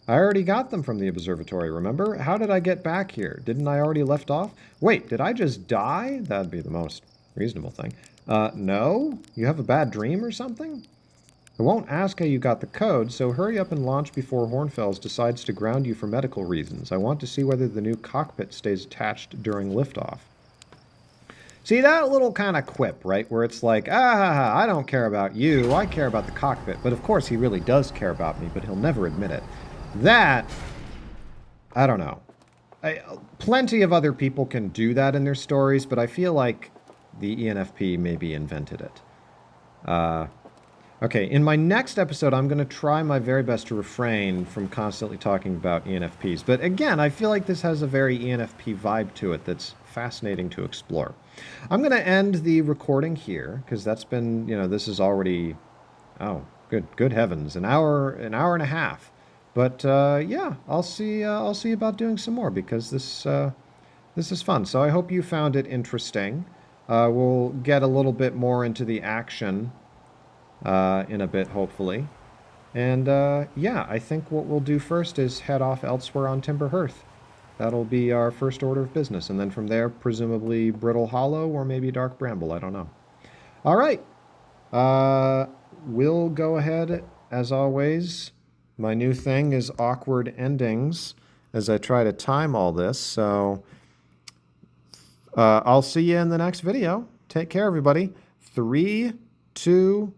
I already got them from the observatory, remember? How did I get back here? Didn't I already left off? Wait, did I just die? That'd be the most reasonable thing. No? You have a bad dream or something? I won't ask how you got the code, so hurry up and launch before Hornfels decides to ground you for medical reasons. I want to see whether the new cockpit stays attached during liftoff. See, that little kind of quip, right? Where it's like, I don't care about you, I care about the cockpit. But of course he really does care about me, but he'll never admit it. That, I don't know. Plenty of other people can do that in their stories, but I feel like the ENFP maybe invented it. Okay, in my next episode, I'm going to try my very best to refrain from constantly talking about ENFPs. But again, I feel like this has a very ENFP vibe to it that's fascinating to explore. I'm going to end the recording here, because that's been, this is already, oh, good heavens, an hour and a half. But yeah, I'll see about doing some more, because this is fun. So I hope you found it interesting. We'll get a little bit more into the action in a bit, hopefully. And yeah, I think what we'll do first is head off elsewhere on Timber Hearth. That'll be our first order of business. And then from there, presumably Brittle Hollow or maybe Dark Bramble. I don't know. All right. We'll go ahead, as always. My new thing is awkward endings. as I try to time all this. So I'll see you in the next video. Take care, everybody. 3, 2,